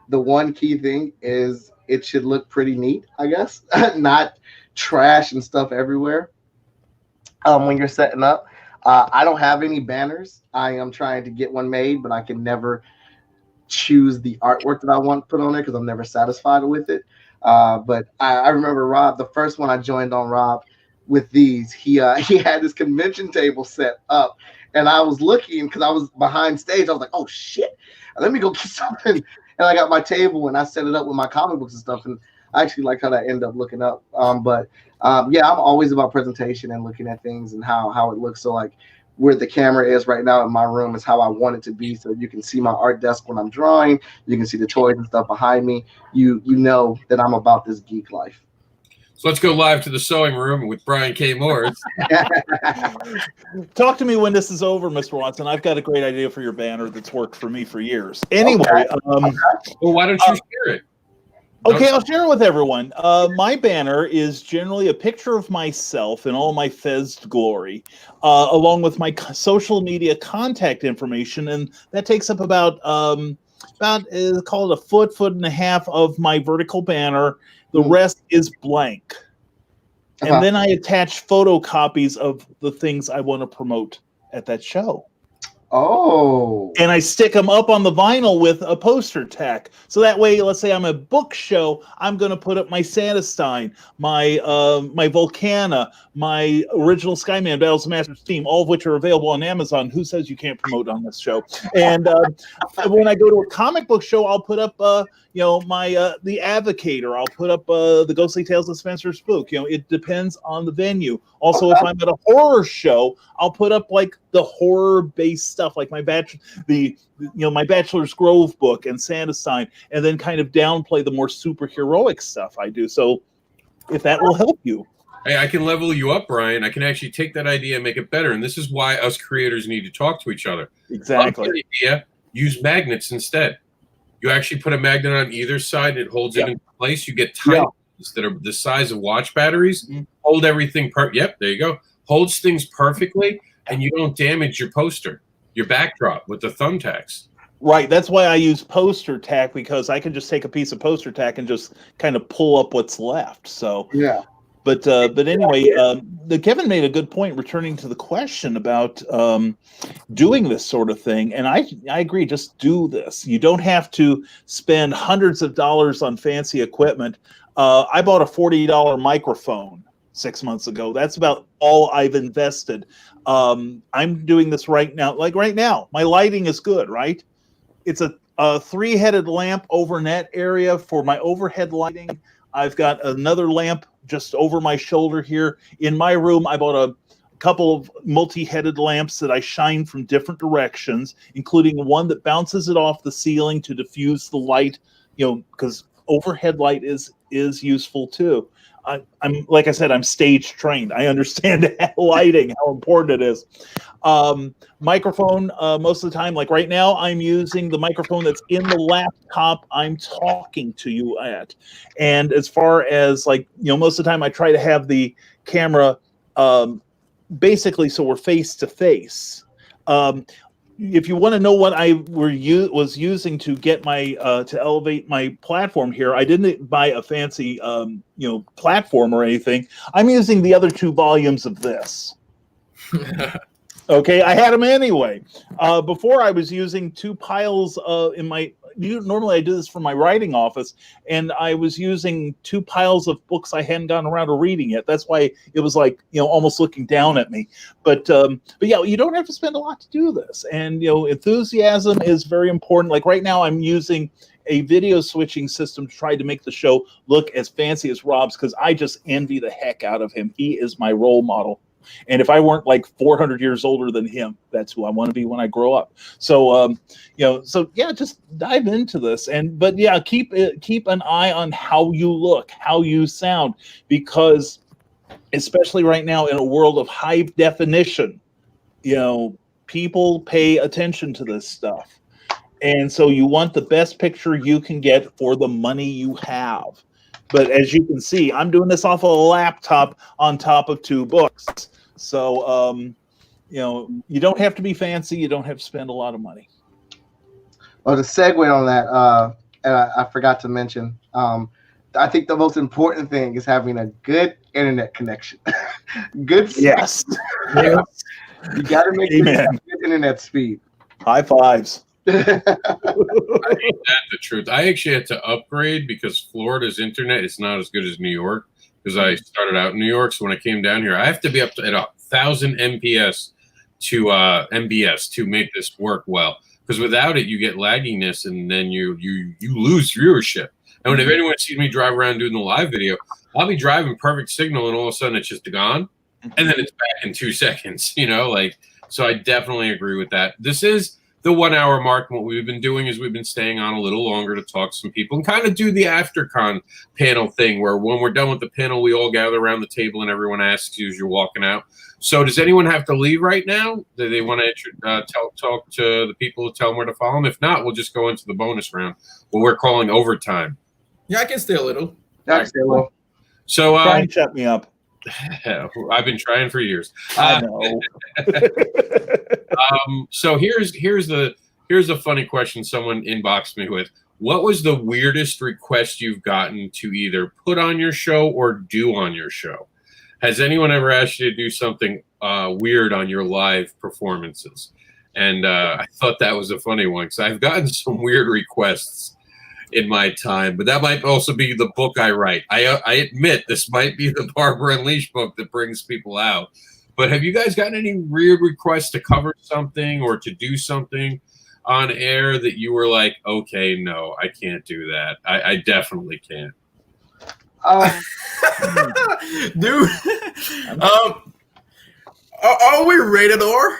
Speaker 4: the one key thing is it should look pretty neat, I guess, not trash and stuff everywhere. When you're setting up, I don't have any banners. I am trying to get one made, but I can never choose the artwork that I want put on there because I'm never satisfied with it. But I remember Rob, the first one I joined on Rob with these, he had this convention table set up, and I was looking because I was behind stage. I was like, oh shit, let me go get something. And I got my table and I set it up with my comic books and stuff. And I actually like how that ended up looking up. But yeah, I'm always about presentation and looking at things and how it looks. So like where the camera is right now in my room is how I want it to be. So you can see my art desk when I'm drawing. You can see the toys and stuff behind me. You know that I'm about this geek life.
Speaker 1: So let's go live to the sewing room with Brian K. Morris.
Speaker 2: Talk to me when this is over, Mr. Watson. I've got a great idea for your banner that's worked for me for years. Anyway,
Speaker 4: okay.
Speaker 1: Well, why don't you share it?
Speaker 2: Okay, I'll share it with everyone. My banner is generally a picture of myself in all my fezzed glory, along with my social media contact information, and that takes up about call it a foot and a half of my vertical banner. The rest is blank. And then I attach photocopies of the things I want to promote at that show.
Speaker 4: Oh.
Speaker 2: And I stick them up on the vinyl with a poster tack. So that way, let's say I'm a book show, I'm going to put up my AnderSiN, my Volcana, my original Skyman Battles of Masters theme, all of which are available on Amazon. Who says you can't promote on this show? And when I go to a comic book show, I'll put up my the Advocator. I'll put up the Ghostly Tales of Spencer Spook. It depends on the venue. Also, if I'm at a horror show, I'll put up like the horror-based stuff, like my my Bachelor's Grove book and AnderSiN, and then kind of downplay the more superheroic stuff I do. So, if that will help you.
Speaker 1: Hey, I can level you up, Brian. I can actually take that idea and make it better. And this is why us creators need to talk to each other.
Speaker 2: Exactly.
Speaker 1: Idea, use magnets instead. You actually put a magnet on either side. It holds it in place. You get tiny ones that are the size of watch batteries. Hold everything. Yep, there you go. Holds things perfectly, and you don't damage your poster, your backdrop with the thumbtacks.
Speaker 2: Right. That's why I use poster tack, because I can just take a piece of poster tack and just kind of pull up what's left. So
Speaker 4: yeah.
Speaker 2: But anyway, Kevin made a good point returning to the question about doing this sort of thing. And I agree, just do this. You don't have to spend hundreds of dollars on fancy equipment. I bought a $40 microphone 6 months ago. That's about all I've invested. I'm doing this right now. Like right now, my lighting is good, right? It's a three-headed lamp over net area for my overhead lighting. I've got another lamp just over my shoulder here. In my room, I bought a couple of multi-headed lamps that I shine from different directions, including one that bounces it off the ceiling to diffuse the light, because overhead light is useful too. I'm like I said, I'm stage trained. I understand lighting, how important it is. Microphone, most of the time, like right now, I'm using the microphone that's in the laptop I'm talking to you at. And as far as most of the time, I try to have the camera basically, so we're face to face. If you want to know what I was using to get my to elevate my platform here, I didn't buy a fancy platform or anything. I'm using the other 2 volumes of this. Okay, I had them anyway. Before I was using 2 piles in my. Normally I do this for my writing office, and I was using 2 piles of books I hadn't gotten around to reading yet. That's why it was like almost looking down at me. But yeah, you don't have to spend a lot to do this, and enthusiasm is very important. Like right now, I'm using a video switching system to try to make the show look as fancy as Rob's, because I just envy the heck out of him. He is my role model. And if I weren't like 400 years older than him, that's who I want to be when I grow up. So, so yeah, just dive into this. But yeah, keep an eye on how you look, how you sound, because especially right now in a world of high definition, people pay attention to this stuff. And so you want the best picture you can get for the money you have. But as you can see, I'm doing this off of a laptop on top of 2 books. So, you don't have to be fancy. You don't have to spend a lot of money.
Speaker 4: Well, to segue on that, and I forgot to mention, I think the most important thing is having a good internet connection. Good.
Speaker 2: Yes.
Speaker 4: You got to make sure you have good internet speed.
Speaker 2: High fives.
Speaker 1: I think that's the truth. I actually had to upgrade because Florida's internet is not as good as New York, because I started out in New York. So when I came down here, I have to be up to at 1,000 MPS to MBS to make this work well. Because without it, you get lagginess, and then you lose viewership. And if anyone sees me drive around doing the live video, I'll be driving perfect signal, and all of a sudden it's just gone, and then it's back in 2 seconds. So I definitely agree with that. This is the 1 hour mark. What we've been doing is we've been staying on a little longer to talk to some people and kind of do the after-con panel thing, where when we're done with the panel, we all gather around the table and everyone asks you as you're walking out. So does anyone have to leave right now? Do they want to talk to the people, tell them where to follow them? If not, we'll just go into the bonus round, what we're calling overtime.
Speaker 3: Yeah, I can stay a little.
Speaker 4: Yeah, I can stay a little.
Speaker 1: So
Speaker 2: try and shut me up.
Speaker 1: I've been trying for years.
Speaker 2: I know.
Speaker 1: So here's a funny question someone inboxed me with. What was the weirdest request you've gotten to either put on your show or do on your show? Has anyone ever asked you to do something weird on your live performances? And I thought that was a funny one, because I've gotten some weird requests in my time, but that might also be the book I write. I admit this might be the Barber Unleashed book that brings people out. But have you guys gotten any weird requests to cover something or to do something on air that you were like, okay, no, I can't do that. I definitely can't.
Speaker 3: Dude, are we rated R?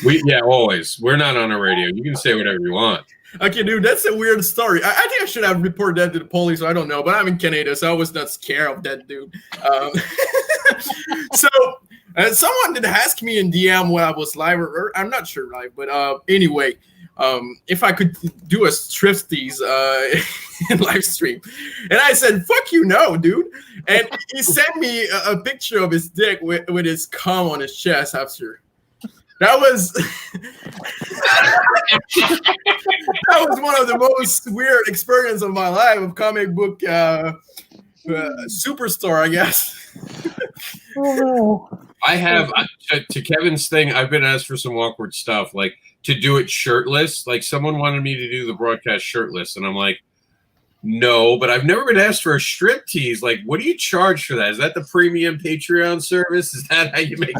Speaker 1: Yeah, always. We're not on a radio. You can say whatever you want.
Speaker 3: Okay, dude, that's a weird story. I think I should have reported that to the police. I don't know, but I'm in Canada, so I was not scared of that dude. So someone did ask me in DM when I was live, or I'm not sure live, but anyway, if I could do a striptease in live stream, and I said, "Fuck you, no, dude." And he sent me a picture of his dick with his cum on his chest after. That was that was one of the most weird experiences of my life, of comic book superstar, I guess.
Speaker 1: I have, to Kevin's thing, I've been asked for some awkward stuff, like to do it shirtless. Like someone wanted me to do the broadcast shirtless, and I'm like, no, but I've never been asked for a striptease. Like, what do you charge for that? Is that the premium Patreon service? Is that how you make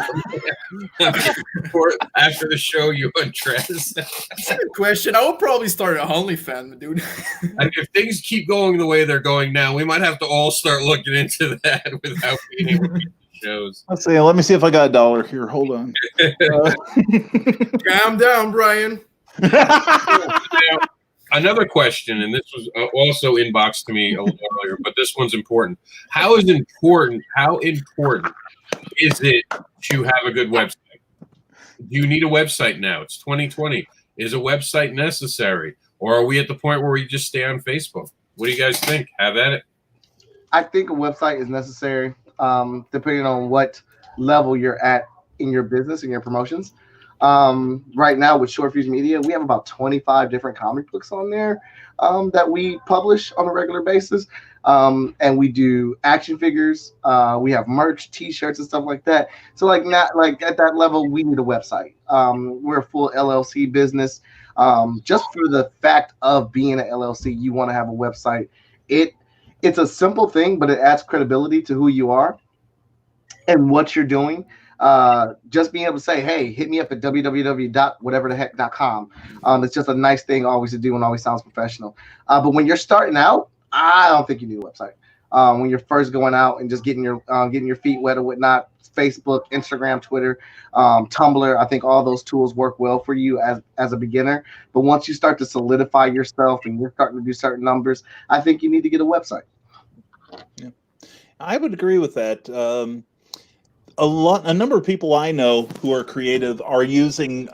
Speaker 1: after the show you undress?
Speaker 3: That's a good question. I would probably start an OnlyFans, dude.
Speaker 1: Like, if things keep going the way they're going now, we might have to all start looking into that without being able to get the shows.
Speaker 2: Let's see. Let me see if I got $1 here. Hold on.
Speaker 3: Calm down, Brian.
Speaker 1: Now, another question, and this was also inboxed to me a little earlier, but this one's important. How important is it to have a good website? Do you need a website now? It's 2020. Is a website necessary? Or are we at the point where we just stay on Facebook? What do you guys think? Have at it.
Speaker 4: I think a website is necessary, depending on what level you're at in your business and your promotions. Right now with Short Fuse Media, we have about 25 different comic books on there that we publish on a regular basis. And we do action figures. We have merch, T-shirts, and stuff like that. So like not like at that level, we need a website. We're a full LLC business. Just for the fact of being an LLC, you want to have a website. It's a simple thing, but it adds credibility to who you are and what you're doing. Just being able to say, hey, hit me up at www.whatevertheheck.com. It's just a nice thing always to do and always sounds professional. But when you're starting out, I don't think you need a website. When you're first going out and just getting your feet wet or whatnot, Facebook, Instagram, Twitter, Tumblr, I think all those tools work well for you as a beginner. But once you start to solidify yourself and you're starting to do certain numbers, I think you need to get a website.
Speaker 2: Yeah. I would agree with that. A number of people I know who are creative are using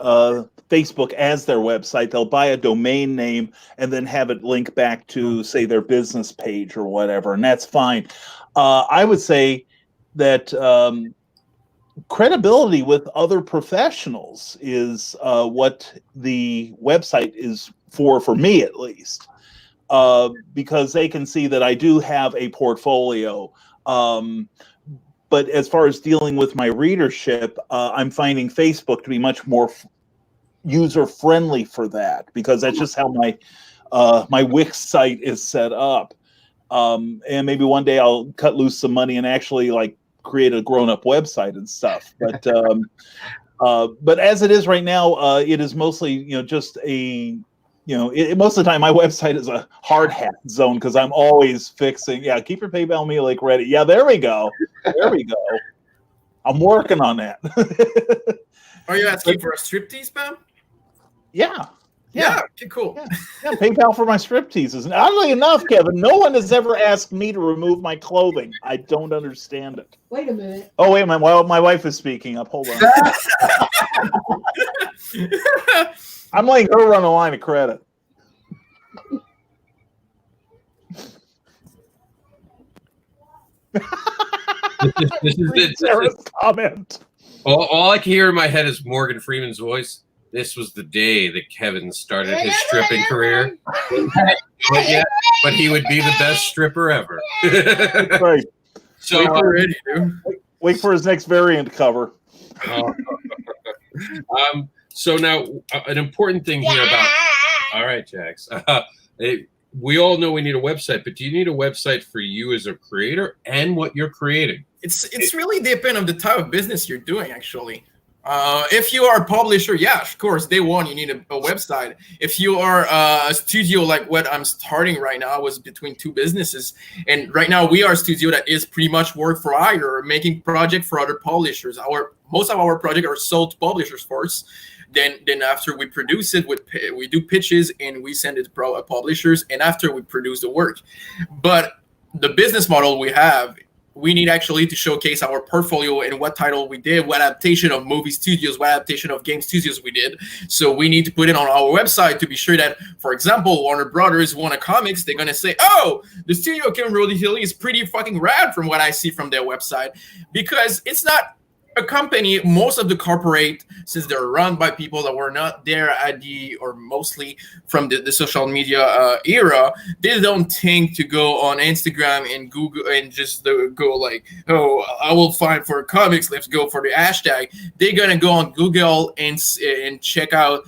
Speaker 2: Facebook as their website. They'll buy a domain name and then have it link back to, say, their business page or whatever, and that's fine. I would say that credibility with other professionals is what the website is for me at least, because they can see that I do have a portfolio. But as far as dealing with my readership, I'm finding Facebook to be much more user-friendly for that, because that's just how my Wix site is set up. And maybe one day I'll cut loose some money and actually like create a grown-up website and stuff. But as it is right now, it is mostly just a most of the time my website is a hard hat zone because I'm always fixing. Yeah, keep your PayPal me like ready. Yeah, there we go. There we go. I'm working on that.
Speaker 3: Are you asking for a striptease, Pam?
Speaker 2: Yeah.
Speaker 3: Okay, cool.
Speaker 2: Yeah, PayPal for my stripteases. And oddly enough, Kevin, no one has ever asked me to remove my clothing. I don't understand it.
Speaker 5: Wait a minute.
Speaker 2: Oh, wait a minute. Well, my wife is speaking up. Hold on. I'm letting her run a line of credit.
Speaker 1: This is it.
Speaker 2: Sarah's comment.
Speaker 1: All I can hear in my head is Morgan Freeman's voice. This was the day that Kevin started his stripping career. But he would be the best stripper ever.
Speaker 2: Right.
Speaker 1: So
Speaker 3: already, dude.
Speaker 2: Wait for his next variant cover.
Speaker 1: So now an important thing here about. All right, Jax. We all know we need a website, but do you need a website for you as a creator and what you're creating?
Speaker 3: It's really depend on the type of business you're doing, actually. If you are a publisher, yeah, of course, day one, you need a website. If you are a studio like what I'm starting right now, I was between two businesses. And right now we are a studio that is pretty much work for hire, making project for other publishers. Most of our projects are sold to publishers first. Then after we produce it, we do pitches and we send it to publishers. And after we produce the work. But the business model we have, we need actually to showcase our portfolio and what title we did, what adaptation of movie studios, what adaptation of game studios we did. So we need to put it on our website to be sure that, for example, Warner Brothers want a comics, they're going to say, oh, the studio Kevin Roditeli is pretty fucking rad from what I see from their website. Because it's not a company, most of the corporate, since they're run by people that were not there at or mostly from the social media era, they don't think to go on Instagram and Google and just go like, oh, I will find for comics, let's go for the hashtag. They're gonna go on Google and check out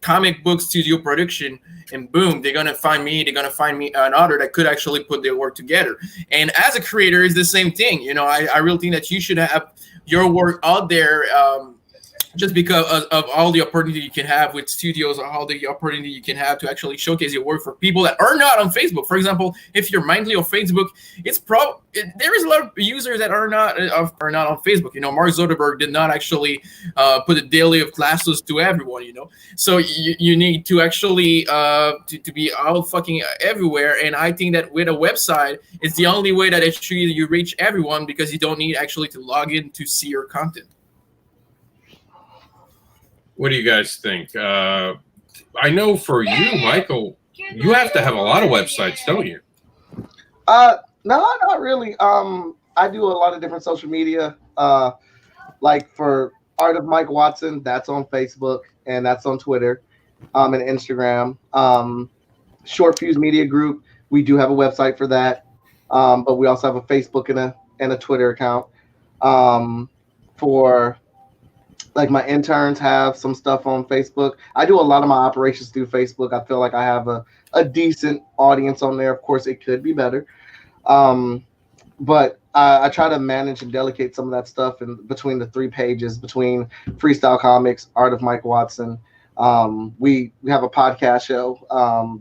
Speaker 3: comic book studio production, and boom, they're gonna find me. They're gonna find me another that could actually put their work together. And as a creator, it's the same thing. I really think that you should have your work out there, just because of all the opportunity you can have with studios, or all the opportunity you can have to actually showcase your work for people that are not on Facebook. For example, if you're mainly on Facebook, there is a lot of users that are not on Facebook. Mark Zuckerberg did not actually put a daily of classes to everyone. So you need to actually to be out fucking everywhere. And I think that with a website, it's the only way that actually you reach everyone, because you don't need actually to log in to see your content.
Speaker 1: What do you guys think? I know for you, Michael, you have to have a lot of websites, don't you?
Speaker 4: No, not really. I do a lot of different social media. like for Art of Mike Watson, that's on Facebook and that's on Twitter, and Instagram. Short Fuse Media Group, we do have a website for that, but we also have a Facebook and a Twitter account. For like my interns have some stuff on Facebook. I do a lot of my operations through Facebook. I feel like I have a decent audience on there. Of course, it could be better. But I try to manage and delegate some of that stuff in between the 3 pages, between Freestyle Comics, Art of Mike Watson. We have a podcast show,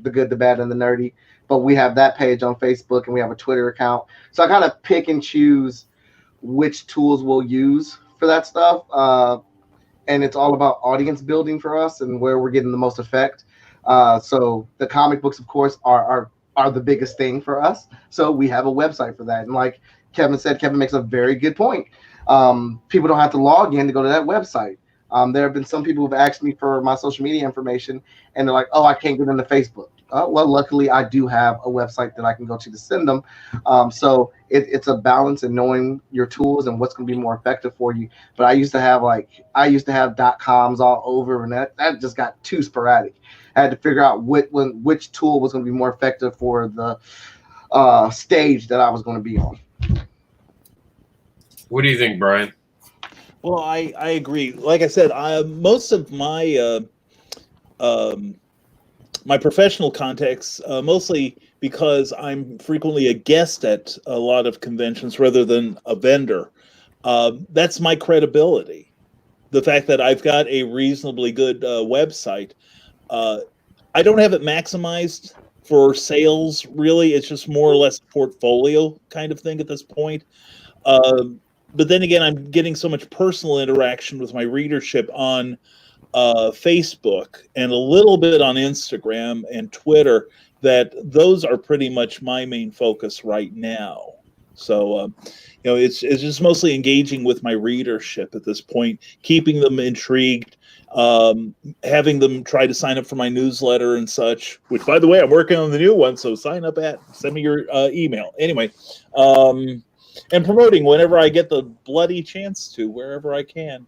Speaker 4: The Good, the Bad, and the Nerdy, but we have that page on Facebook and we have a Twitter account. So I kind of pick and choose which tools we'll use for that stuff. And it's all about audience building for us and where we're getting the most effect. So the comic books, of course, are the biggest thing for us. So we have a website for that. And like Kevin said, Kevin makes a very good point. People don't have to log in to go to that website. There have been some people who've asked me for my social media information and they're like, oh, I can't get into Facebook. Well, luckily I do have a website that I can go to send them. So it's a balance in knowing your tools and what's going to be more effective for you. But I used to have .coms all over, and that just got too sporadic. I had to figure out which tool was going to be more effective for the stage that I was going to be on.
Speaker 1: What do you think, Brian?
Speaker 2: Well, I agree. Like I said, most of my my professional contacts, mostly because I'm frequently a guest at a lot of conventions rather than a vendor. That's my credibility. The fact that I've got a reasonably good website. I don't have it maximized for sales, really. It's just more or less a portfolio kind of thing at this point. But then again, I'm getting so much personal interaction with my readership on Facebook and a little bit on Instagram and Twitter that those are pretty much my main focus right now. So, it's just mostly engaging with my readership at this point, keeping them intrigued, having them try to sign up for my newsletter and such, which, by the way, I'm working on the new one. So send me your email. Anyway, and promoting whenever I get the bloody chance to, wherever I can.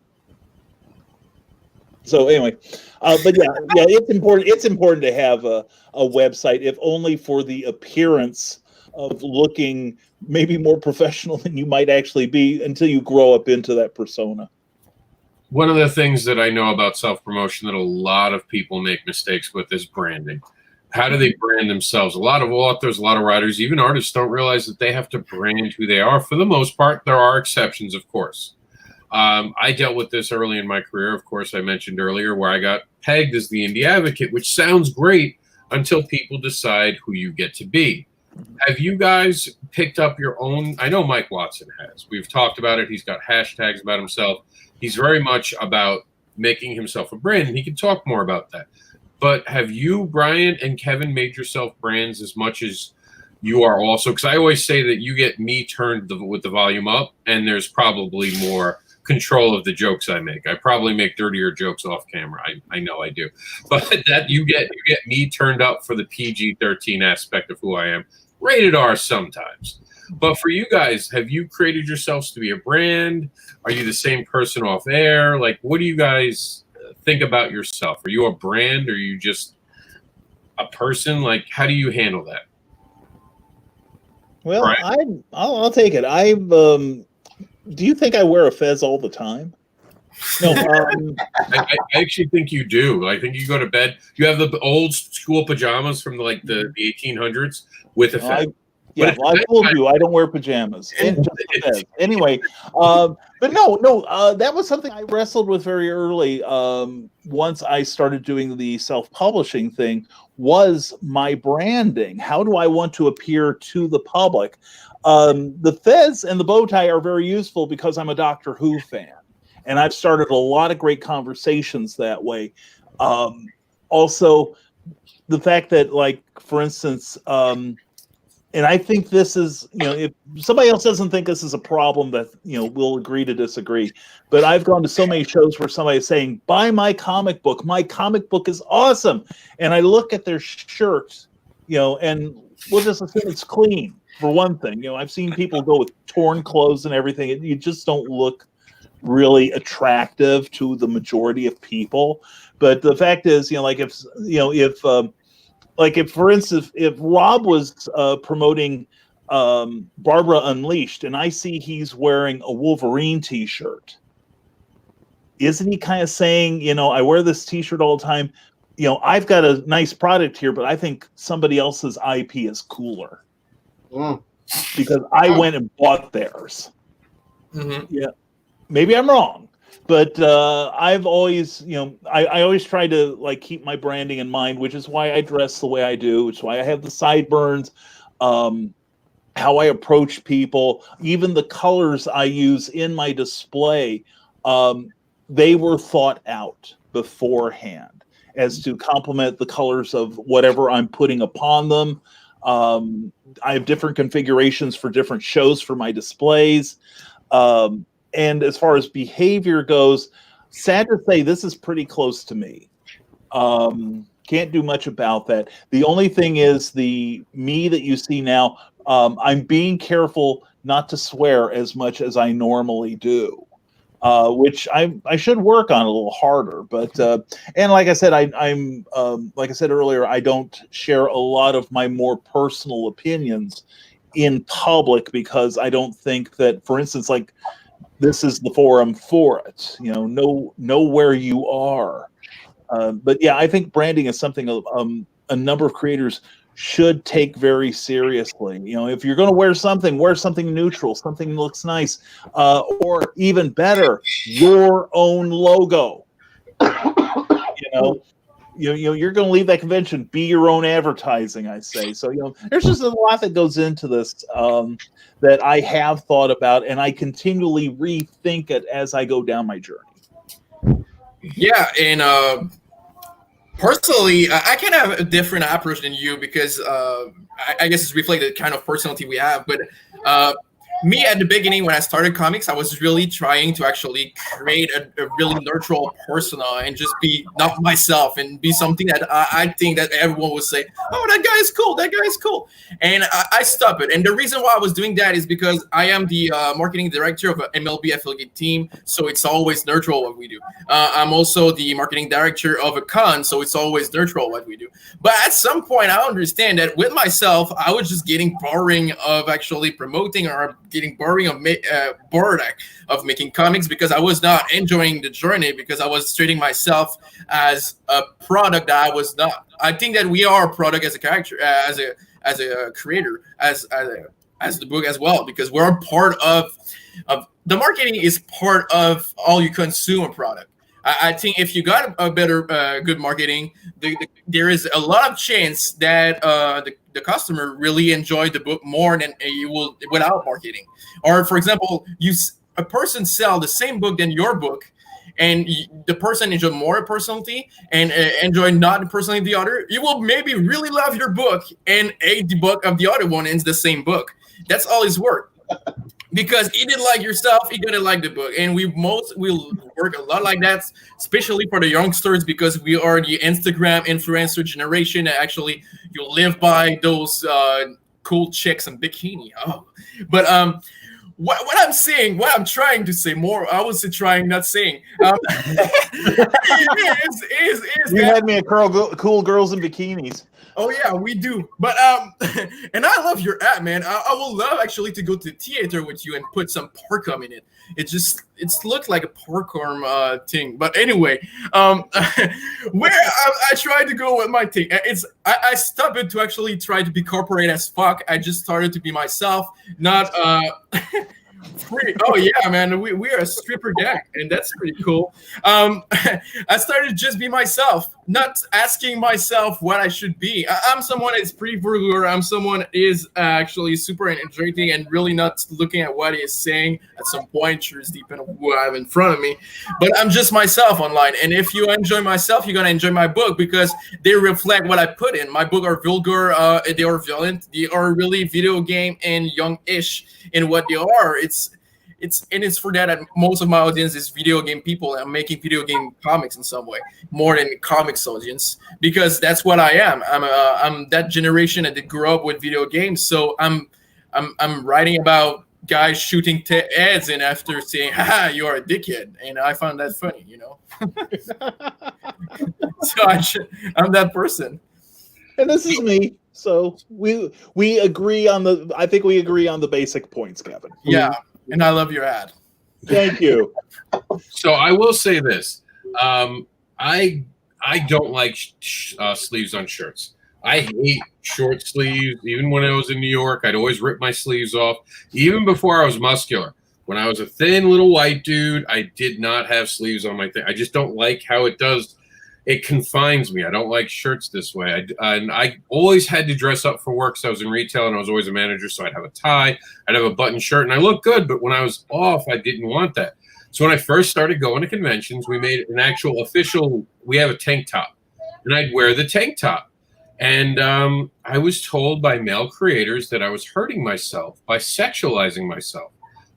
Speaker 2: So anyway, but yeah, it's important. It's important to have a website, if only for the appearance of looking maybe more professional than you might actually be until you grow up into that persona.
Speaker 1: One of the things that I know about self-promotion that a lot of people make mistakes with is branding. How do they brand themselves? A lot of authors, a lot of writers, even artists don't realize that they have to brand who they are. For the most part, there are exceptions, of course. I dealt with this early in my career. Of course, I mentioned earlier where I got pegged as the indie advocate, which sounds great until people decide who you get to be. Have you guys picked up your own? I know Mike Watson has. We've talked about it. He's got hashtags about himself. He's very much about making himself a brand, and he can talk more about that. But have you, Brian and Kevin, made yourself brands as much as you are also? Because I always say that you get me turned with the volume up, and there's probably more control of the jokes I make. I probably make dirtier jokes off camera. I know I do. But that you get me turned up for the PG-13 aspect of who I am. Rated R sometimes. But for you guys, have you created yourselves to be a brand? Are you the same person off air? Like, what do you guys think about yourself? Are you a brand, or are you just a person? Like, how do you handle that?
Speaker 2: Well, Brian? I'll take it. Do you think I wear a fez all the time? No,
Speaker 1: I actually think you do. I think you go to bed. You have the old school pajamas from the 1800s with a fez.
Speaker 2: I told you I don't wear pajamas. Anyway, but no, that was something I wrestled with very early. Once I started doing the self-publishing thing, was my branding. How do I want to appear to the public? The fez and the bow tie are very useful because I'm a Doctor Who fan, and I've started a lot of great conversations that way. Also, the fact that, like, for instance, and I think this is, if somebody else doesn't think this is a problem, that, we'll agree to disagree. But I've gone to so many shows where somebody is saying, buy my comic book. My comic book is awesome. And I look at their shirt, and we'll just assume it's clean, for one thing. I've seen people go with torn clothes and everything. You just don't look really attractive to the majority of people. But the fact is, if for instance, if Rob was promoting Barbara Unleashed, and I see he's wearing a Wolverine T-shirt, isn't he kind of saying, I wear this T-shirt all the time, I've got a nice product here, but I think somebody else's IP is cooler because I went and bought theirs.
Speaker 3: Mm-hmm.
Speaker 2: Yeah, maybe I'm wrong, but I've always, I always try to keep my branding in mind, which is why I dress the way I do, which is why I have the sideburns. How I approach people, even the colors I use in my display, they were thought out beforehand as to complement the colors of whatever I'm putting upon them. I have different configurations for different shows for my displays. And as far as behavior goes, sad to say, this is pretty close to me. Can't do much about that. The only thing is the me that you see now, I'm being careful not to swear as much as I normally do, which I should work on a little harder. But and like I said, I'm like I said earlier, I don't share a lot of my more personal opinions in public because I don't think that, for instance, this is the forum for it. Know where you are. But yeah, I think branding is something a number of creators should take very seriously. If you're going to wear something neutral, something that looks nice, or even better, your own logo. You're going to leave that convention, be your own advertising, I say. So, there's just a lot that goes into this that I have thought about, and I continually rethink it as I go down my journey.
Speaker 3: Yeah, and personally, I kind of have a different approach than you because I guess it's reflected kind of personality we have. But me at the beginning, when I started comics, I was really trying to actually create a really neutral persona and just be not myself and be something that I think that everyone would say, oh, that guy is cool, that guy is cool. And I stopped it. And the reason why I was doing that is because I am the marketing director of an MLB affiliate team, so it's always neutral what we do. I'm also the marketing director of a con, so it's always neutral what we do. But at some point, I understand that with myself, I was just getting boring of actually promoting or getting boring of bored of making comics because I was not enjoying the journey because I was treating myself as a product that I was not. I think that we are a product as a character, as a creator, as the book as well, because we're part of the marketing is part of all you consume a product. I think if you got a better, good marketing, there is a lot of chance that the customer really enjoyed the book more than you will without marketing. Or, for example, a person sell the same book than your book, and the person enjoy more personality and enjoy not personally the other. You will maybe really love your book and hate the book of the other one in the same book. That's all his work. Because he didn't like yourself, he didn't like the book, and we'll work a lot like that, especially for the youngsters, because we are the Instagram influencer generation. And actually, you live by those cool chicks and bikini. Oh, but what I'm saying, what I'm trying to say more, I was trying, not saying.
Speaker 2: You had me at cool girls in bikinis.
Speaker 3: Oh yeah, we do. But and I love your app, man. I would love actually to go to the theater with you and put some parkour in it. It's looked like a parkour thing. But anyway, where I tried to go with my thing, I stopped it to actually try to be corporate as fuck. I just started to be myself, not free. Oh yeah, man, we are a stripper gang, and that's pretty cool. I started just be myself, not asking myself what I should be. I'm someone that's pretty vulgar. I'm someone that is actually super energetic and really not looking at what he is saying at some point, sure, depending on who I have in front of me. But I'm just myself online, and if you enjoy myself, you're gonna enjoy my book because they reflect what I put in. My book are vulgar, they are violent, they are really video game and young-ish in what they are. It's for that most of my audience is video game people. I'm making video game comics in some way more than comics audience because that's what I am. I'm that generation that grew up with video games. So I'm writing about guys shooting ads in after saying, "Haha, you are a dickhead," and I found that funny, you know. So I'm that person.
Speaker 2: And this is me. So we agree on the. I think we agree on the basic points, Kevin.
Speaker 3: Yeah, and I love your ad.
Speaker 2: Thank you.
Speaker 1: So I will say this: I don't like sleeves on shirts. I hate short sleeves. Even when I was in New York, I'd always rip my sleeves off. Even before I was muscular, when I was a thin little white dude, I did not have sleeves on my thing. I just don't like how it does. It confines me. I don't like shirts this way. And I always had to dress up for work. So I was in retail and I was always a manager. So I'd have a tie, I'd have a button shirt, and I looked good. But when I was off, I didn't want that. So when I first started going to conventions, we made an actual official. We have a tank top, and I'd wear the tank top. And I was told by male creators that I was hurting myself by sexualizing myself,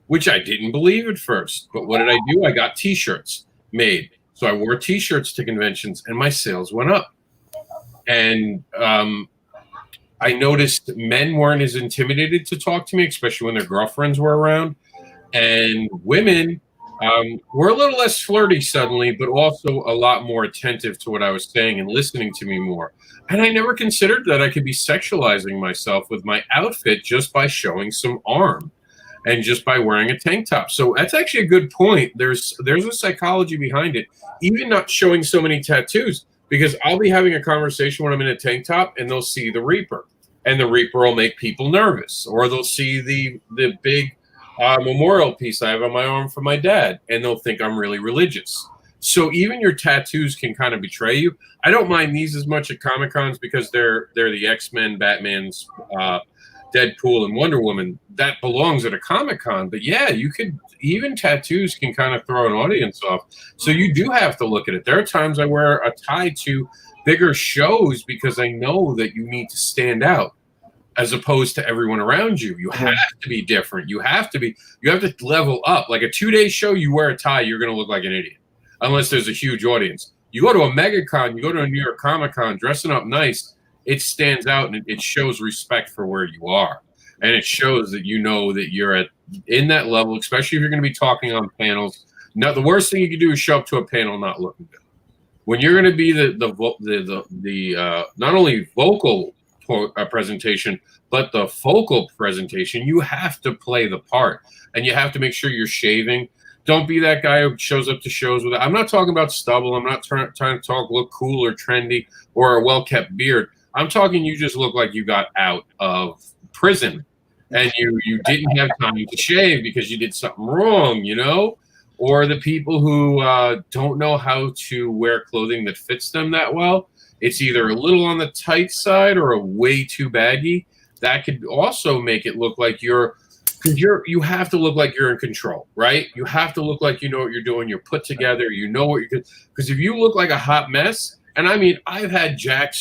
Speaker 1: which I didn't believe at first. But what did I do? I got T-shirts made. So I wore T-shirts to conventions, and my sales went up. And I noticed men weren't as intimidated to talk to me, especially when their girlfriends were around. And women were a little less flirty suddenly, but also a lot more attentive to what I was saying and listening to me more. And I never considered that I could be sexualizing myself with my outfit just by showing some arm and just by wearing a tank top. So that's actually a good point. There's a psychology behind it, even not showing so many tattoos, because I'll be having a conversation when I'm in a tank top and they'll see the Reaper, and the Reaper will make people nervous, or they'll see the big memorial piece I have on my arm for my dad, and they'll think I'm really religious. So even your tattoos can kind of betray you. I don't mind these as much at Comic Cons because they're the X-Men, Batman's, Deadpool, and Wonder Woman. That belongs at a Comic Con. But yeah, you could, even tattoos can kind of throw an audience off. So you do have to look at it. There are times I wear a tie to bigger shows because I know that you need to stand out as opposed to everyone around you. You have to be different. You have to level up. Like a 2-day show, you wear a tie, you're going to look like an idiot unless there's a huge audience. You go to a MegaCon, you go to a New York Comic Con, dressing up nice, it stands out and it shows respect for where you are. And it shows that you know that you're in that level, especially if you're going to be talking on panels. Now, the worst thing you can do is show up to a panel not looking good. When you're going to be the not only vocal presentation, but the focal presentation, you have to play the part, and you have to make sure you're shaving. Don't be that guy who shows up to shows with it. I'm not talking about stubble. I'm not trying to look cool or trendy or a well-kept beard. I'm talking you just look like you got out of prison and you didn't have time to shave because you did something wrong, you know? Or the people who don't know how to wear clothing that fits them that well. It's either a little on the tight side or a way too baggy. That could also make it look like you have to look like you're in control, right? You have to look like you know what you're doing. You're put together. You know what you're, because if you look like a hot mess, and I mean, I've had Jack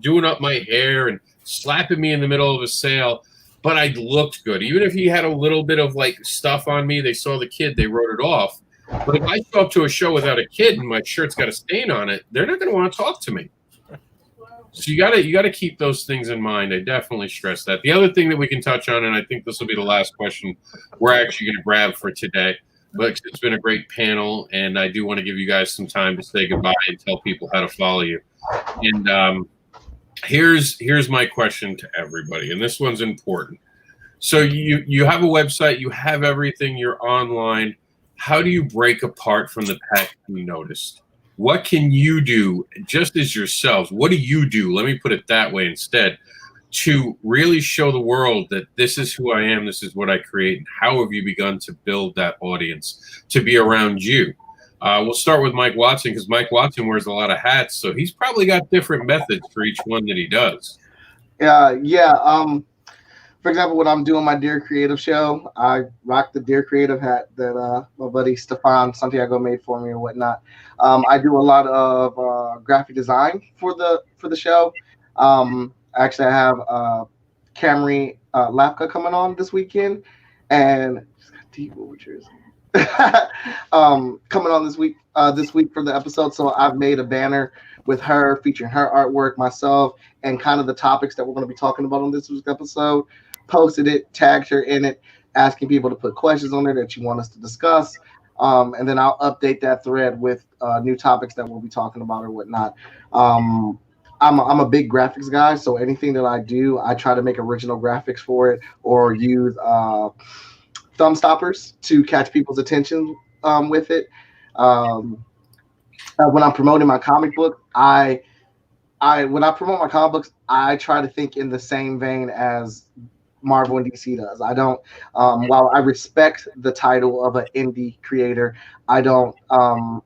Speaker 1: doing up my hair and slapping me in the middle of a sale, but I looked good. Even if he had a little bit of like stuff on me, they saw the kid, they wrote it off. But if I show up to a show without a kid and my shirt's got a stain on it, they're not going to want to talk to me. So you gotta keep those things in mind. I definitely stress that. The other thing that we can touch on, and I think this will be the last question we're actually going to grab for today, but it's been a great panel, and I do want to give you guys some time to say goodbye and tell people how to follow you. And here's my question to everybody, and this one's important. So you have a website, you have everything, you're online. How do you break apart from the pack you noticed? What can you do just as yourselves? What do you do? Let me put it that way instead, to really show the world that this is who I am, this is what I create, and how have you begun to build that audience to be around you? We'll start with Mike Watson, because Mike Watson wears a lot of hats, so he's probably got different methods for each one that he does.
Speaker 4: For example, when I'm doing my Dear Creative show, I rock the Dear Creative hat that my buddy Stefan Santiago made for me or whatnot. I do a lot of graphic design for the show. Actually, I have Camry Lapka coming on this weekend, and coming on this week for the episode. So I've made a banner with her featuring her artwork, myself, and kind of the topics that we're going to be talking about on this week's episode. Posted it, tagged her in it, asking people to put questions on there that you want us to discuss. And then I'll update that thread with new topics that we'll be talking about or whatnot. I'm a big graphics guy, so anything that I do, I try to make original graphics for it or use thumb stoppers to catch people's attention with it. When I'm promoting my comic book, when I promote my comic books, I try to think in the same vein as Marvel and DC does. I don't, while I respect the title of an indie creator, I don't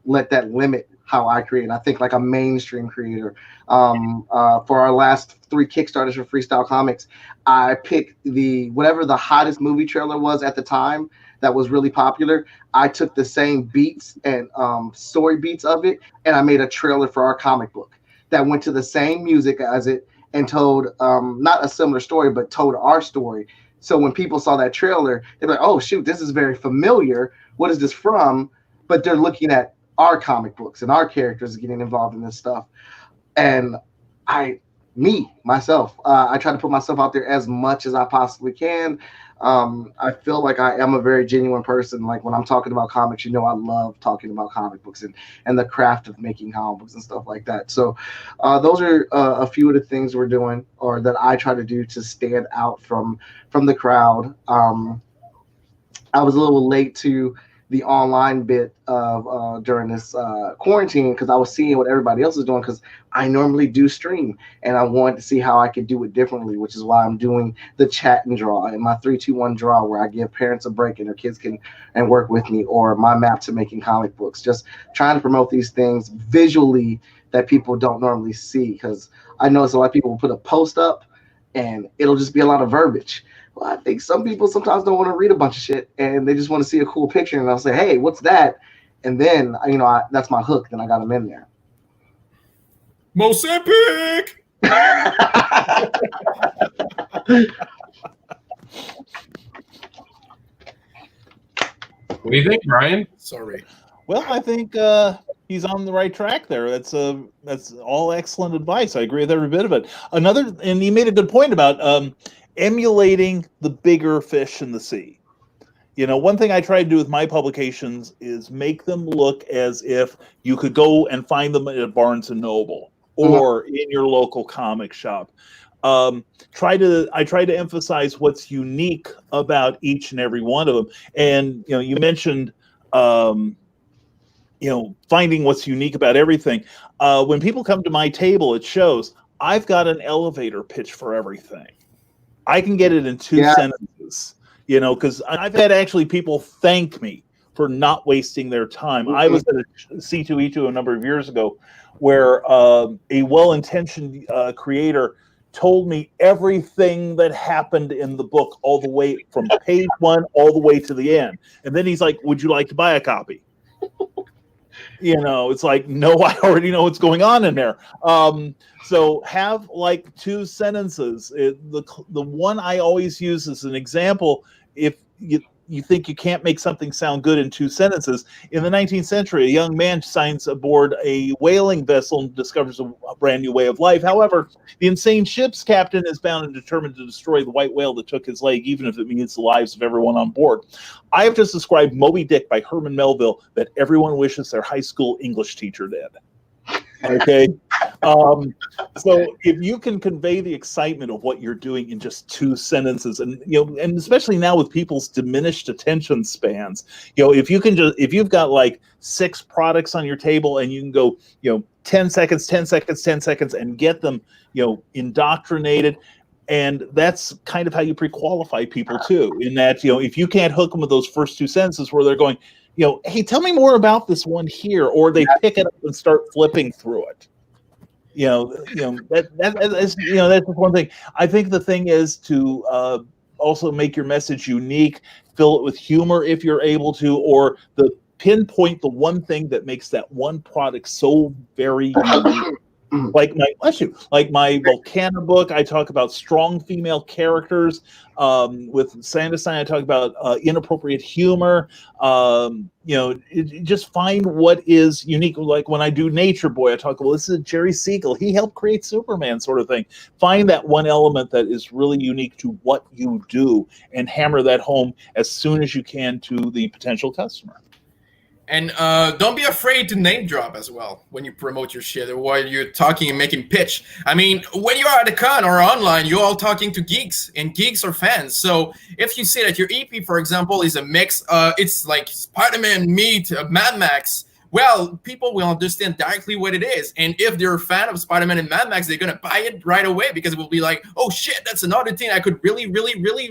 Speaker 4: let that limit how I create. I think like a mainstream creator. For our last 3 Kickstarters for Freestyle Comics, I picked whatever the hottest movie trailer was at the time that was really popular. I took the same beats and story beats of it, and I made a trailer for our comic book that went to the same music as it and told not a similar story, but told our story. So when people saw that trailer, they're like, oh, shoot, this is very familiar. What is this from? But they're looking at our comic books and our characters getting involved in this stuff. And myself, I try to put myself out there as much as I possibly can. I feel like I am a very genuine person. Like when I'm talking about comics, I love talking about comic books and the craft of making comic books and stuff like that. So those are a few of the things we're doing or that I try to do to stand out from the crowd. I was a little late to the online bit of during this quarantine because I was seeing what everybody else is doing because I normally do stream and I wanted to see how I could do it differently, which is why I'm doing the chat and draw and my 3-2-1 draw where I give parents a break and their kids can and work with me, or my map to making comic books. Just trying to promote these things visually that people don't normally see, because I notice a lot of people will put a post up and it'll just be a lot of verbiage. Well, I think some people sometimes don't want to read a bunch of shit and they just want to see a cool picture, and I'll say, hey, what's that? And then, that's my hook. Then I got them in there.
Speaker 3: Most epic!
Speaker 1: What do you think, Brian?
Speaker 3: Sorry.
Speaker 2: Well, I think he's on the right track there. That's all excellent advice. I agree with every bit of it. And he made a good point about emulating the bigger fish in the sea. One thing I try to do with my publications is make them look as if you could go and find them at Barnes and Noble or in your local comic shop. I try to emphasize what's unique about each and every one of them. And you mentioned finding what's unique about everything. When people come to my table at shows, I've got an elevator pitch for everything. I can get it in 2 sentences, because I've had actually people thank me for not wasting their time. Mm-hmm. I was at a C2E2 a number of years ago where a well-intentioned creator told me everything that happened in the book, all the way from page 1 all the way to the end. And then he's like, would you like to buy a copy? It's like, no, I already know what's going on in there. So have like 2 sentences. The one I always use as an example, if you think you can't make something sound good in 2 sentences, in the 19th century, a young man signs aboard a whaling vessel and discovers a brand new way of life. However, the insane ship's captain is bound and determined to destroy the white whale that took his leg, even if it means the lives of everyone on board. I have just described Moby Dick by Herman Melville that everyone wishes their high school English teacher did. Okay. So if you can convey the excitement of what you're doing in just 2 sentences, and and especially now with people's diminished attention spans, if you've got like 6 products on your table and you can go 10 seconds, 10 seconds, 10 seconds and get them indoctrinated. And that's kind of how you pre-qualify people too, in that if you can't hook them with those first 2 sentences where they're going, hey, tell me more about this one here, or they pick it up and start flipping through it. That's just one thing. I think the thing is to also make your message unique, fill it with humor if you're able to, or pinpoint the one thing that makes that one product so very unique Like my Volcana book, I talk about strong female characters. With AnderSiN, I talk about inappropriate humor. Just find what is unique. Like when I do Nature Boy, I talk about, this is Jerry Siegel. He helped create Superman, sort of thing. Find that one element that is really unique to what you do and hammer that home as soon as you can to the potential customer.
Speaker 3: And don't be afraid to name drop as well when you promote your shit or while you're talking and making pitch. I mean, when you're at a con or online, you're all talking to geeks, and geeks are fans. So if you say that your EP, for example, is a mix, it's like Spider-Man meet Mad Max, well, people will understand directly what it is. And if they're a fan of Spider-Man and Mad Max, they're going to buy it right away because it will be like, oh shit, that's another thing I could really love.
Speaker 2: Really?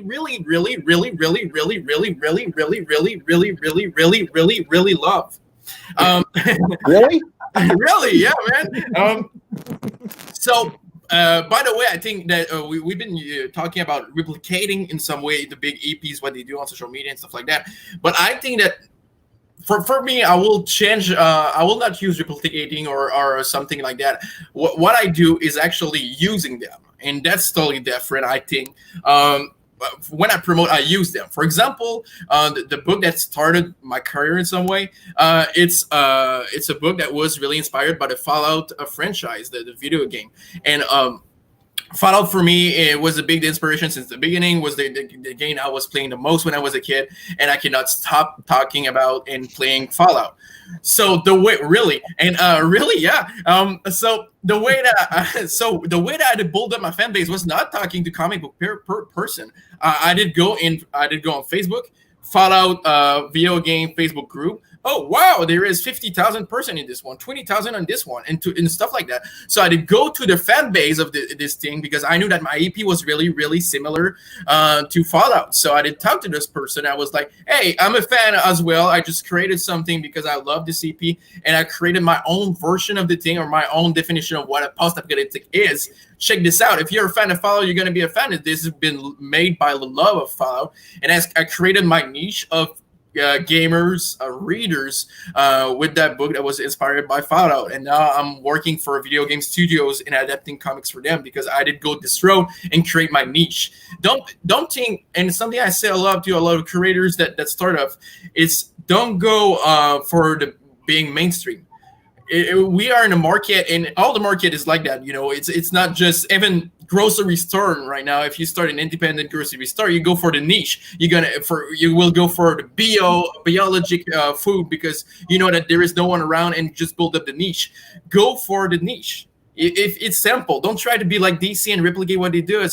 Speaker 3: Really, yeah, man. So, by the way, I think that we've been talking about replicating in some way the big EPs, what they do on social media and stuff like that. But I think that for me, I will change. I will not use replicating or something like that. What I do is actually using them, and that's totally different, I think. When I promote, I use them. For example, the book that started my career in some way, it's a book that was really inspired by the Fallout franchise, the video game. And Fallout for me, it was a big inspiration since the beginning. Was the game I was playing the most when I was a kid, and I cannot stop talking about and playing Fallout. So the way yeah. So the way that I had to build up my fan base was not talking to comic book person. I did go on Facebook, Fallout video game Facebook group. Oh wow, there is 50,000 person in this one, 20,000 on this one, and stuff like that. So I did go to the fan base of this thing because I knew that my EP was really, really similar to Fallout. So I did talk to this person. I was like, hey, I'm a fan as well. I just created something because I love this EP, and I created my own version of the thing or my own definition of what a post-apocalyptic is. Check this out. If you're a fan of Fallout, you're going to be a fan. This has been made by the love of Fallout, and I created my niche of gamers, readers with that book that was inspired by Fallout. And now I'm working for video game studios and adapting comics for them because I did go this road and create my niche. Don't think, and something I say a lot to a lot of creators that start off, is don't go for the being mainstream. We are in a market, and all the market is like that. It's not just even grocery store right now. If you start an independent grocery store, you go for the niche. You will go for the biologic food because you know that there is no one around, and just build up the niche. Go for the niche. If it's simple, don't try to be like DC and replicate what they do.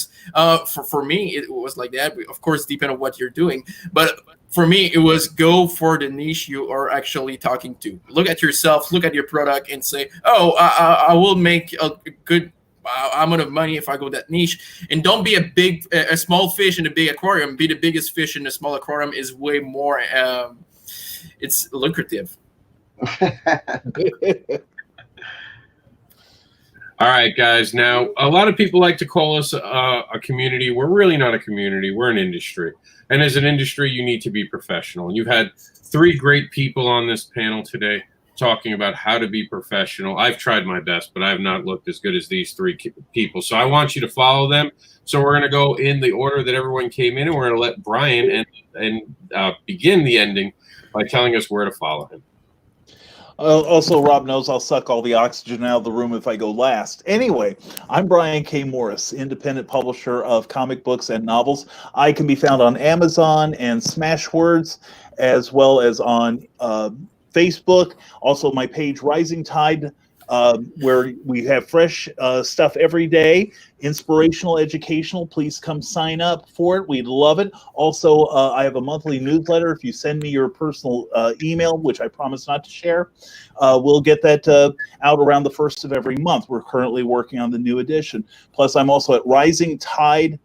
Speaker 3: For me, it was like that. Of course, depending on what you're doing, but for me, it was go for the niche you are actually talking to. Look at yourself, look at your product, and say, "Oh, I will make a good amount of money if I go that niche." And don't be a small fish in a big aquarium. Be the biggest fish in a small aquarium is way more. It's lucrative.
Speaker 1: All right, guys. Now, a lot of people like to call us a community. We're really not a community. We're an industry. And as an industry, you need to be professional. And you've had 3 great people on this panel today talking about how to be professional. I've tried my best, but I have not looked as good as these 3 people. So I want you to follow them. So we're going to go in the order that everyone came in, and we're going to let Brian begin the ending by telling us where to follow him.
Speaker 2: Also, Rob knows I'll suck all the oxygen out of the room if I go last. Anyway, I'm Brian K. Morris, independent publisher of comic books and novels. I can be found on Amazon and Smashwords, as well as on Facebook. Also, my page, Rising Tide, where we have fresh stuff every day, inspirational, educational. Please come sign up for it. We'd love it. Also, I have a monthly newsletter. If you send me your personal email, which I promise not to share, we'll get that out around the 1st of every month. We're currently working on the new edition. Plus, I'm also at risingtide.pub.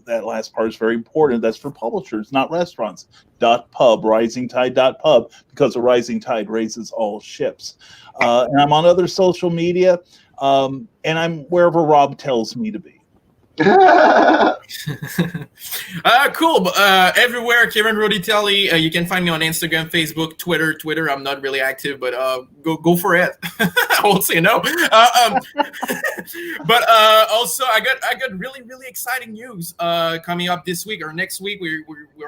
Speaker 2: That last part is very important. That's for publishers, not restaurants. .pub, risingtide.pub, because a rising tide raises all ships. And I'm on other social media, and I'm wherever Rob tells me to be.
Speaker 3: Cool. Everywhere, Kieran Roditeli. You can find me on Instagram, Facebook, Twitter. Twitter, I'm not really active, but go for it. I won't say no. But also, I got really exciting news coming up this week or next week. We're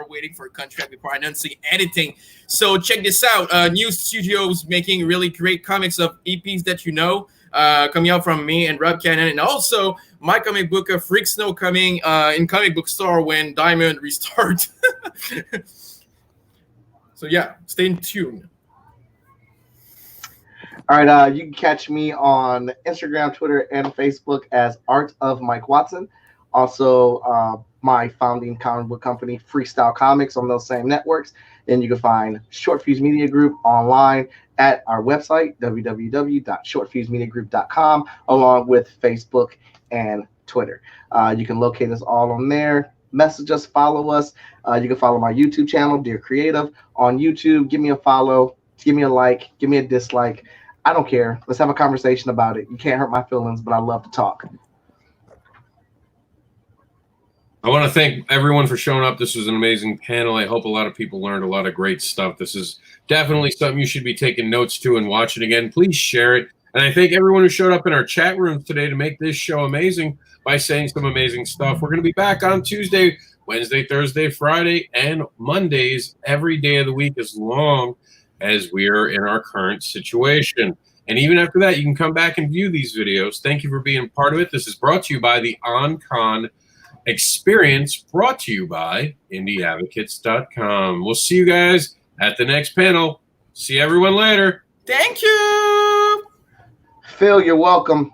Speaker 3: waiting for a contract before AnderSiN editing. So check this out. New studios making really great comics of EPs that you know. Coming out from me and Rob Cannon, and also my comic book of Freak Snow coming in comic book store when Diamond restart. So yeah, stay tuned.
Speaker 4: All right, you can catch me on Instagram, Twitter, and Facebook as Art of Mike Watson. Also, my founding comic book company, Freestyle Comics, on those same networks. And you can find Short Fuse Media Group online at our website, www.shortfusemediagroup.com, along with Facebook and Twitter. You can locate us all on there. Message us, follow us. You can follow my YouTube channel, Dear Creative, on YouTube. Give me a follow, give me a like, give me a dislike. I don't care. Let's have a conversation about it. You can't hurt my feelings, but I love to talk.
Speaker 1: I want to thank everyone for showing up. This was an amazing panel. I hope a lot of people learned a lot of great stuff. This is definitely something you should be taking notes to and watch it again. Please share it. And I thank everyone who showed up in our chat rooms today to make this show amazing by saying some amazing stuff. We're going to be back on Tuesday, Wednesday, Thursday, Friday, and Mondays every day of the week as long as we are in our current situation. And even after that, you can come back and view these videos. Thank you for being part of it. This is brought to you by the OnCon Experience, brought to you by IndieAdvocates.com. We'll see you guys at the next panel. See everyone later.
Speaker 3: Thank you.
Speaker 4: Phil, you're welcome.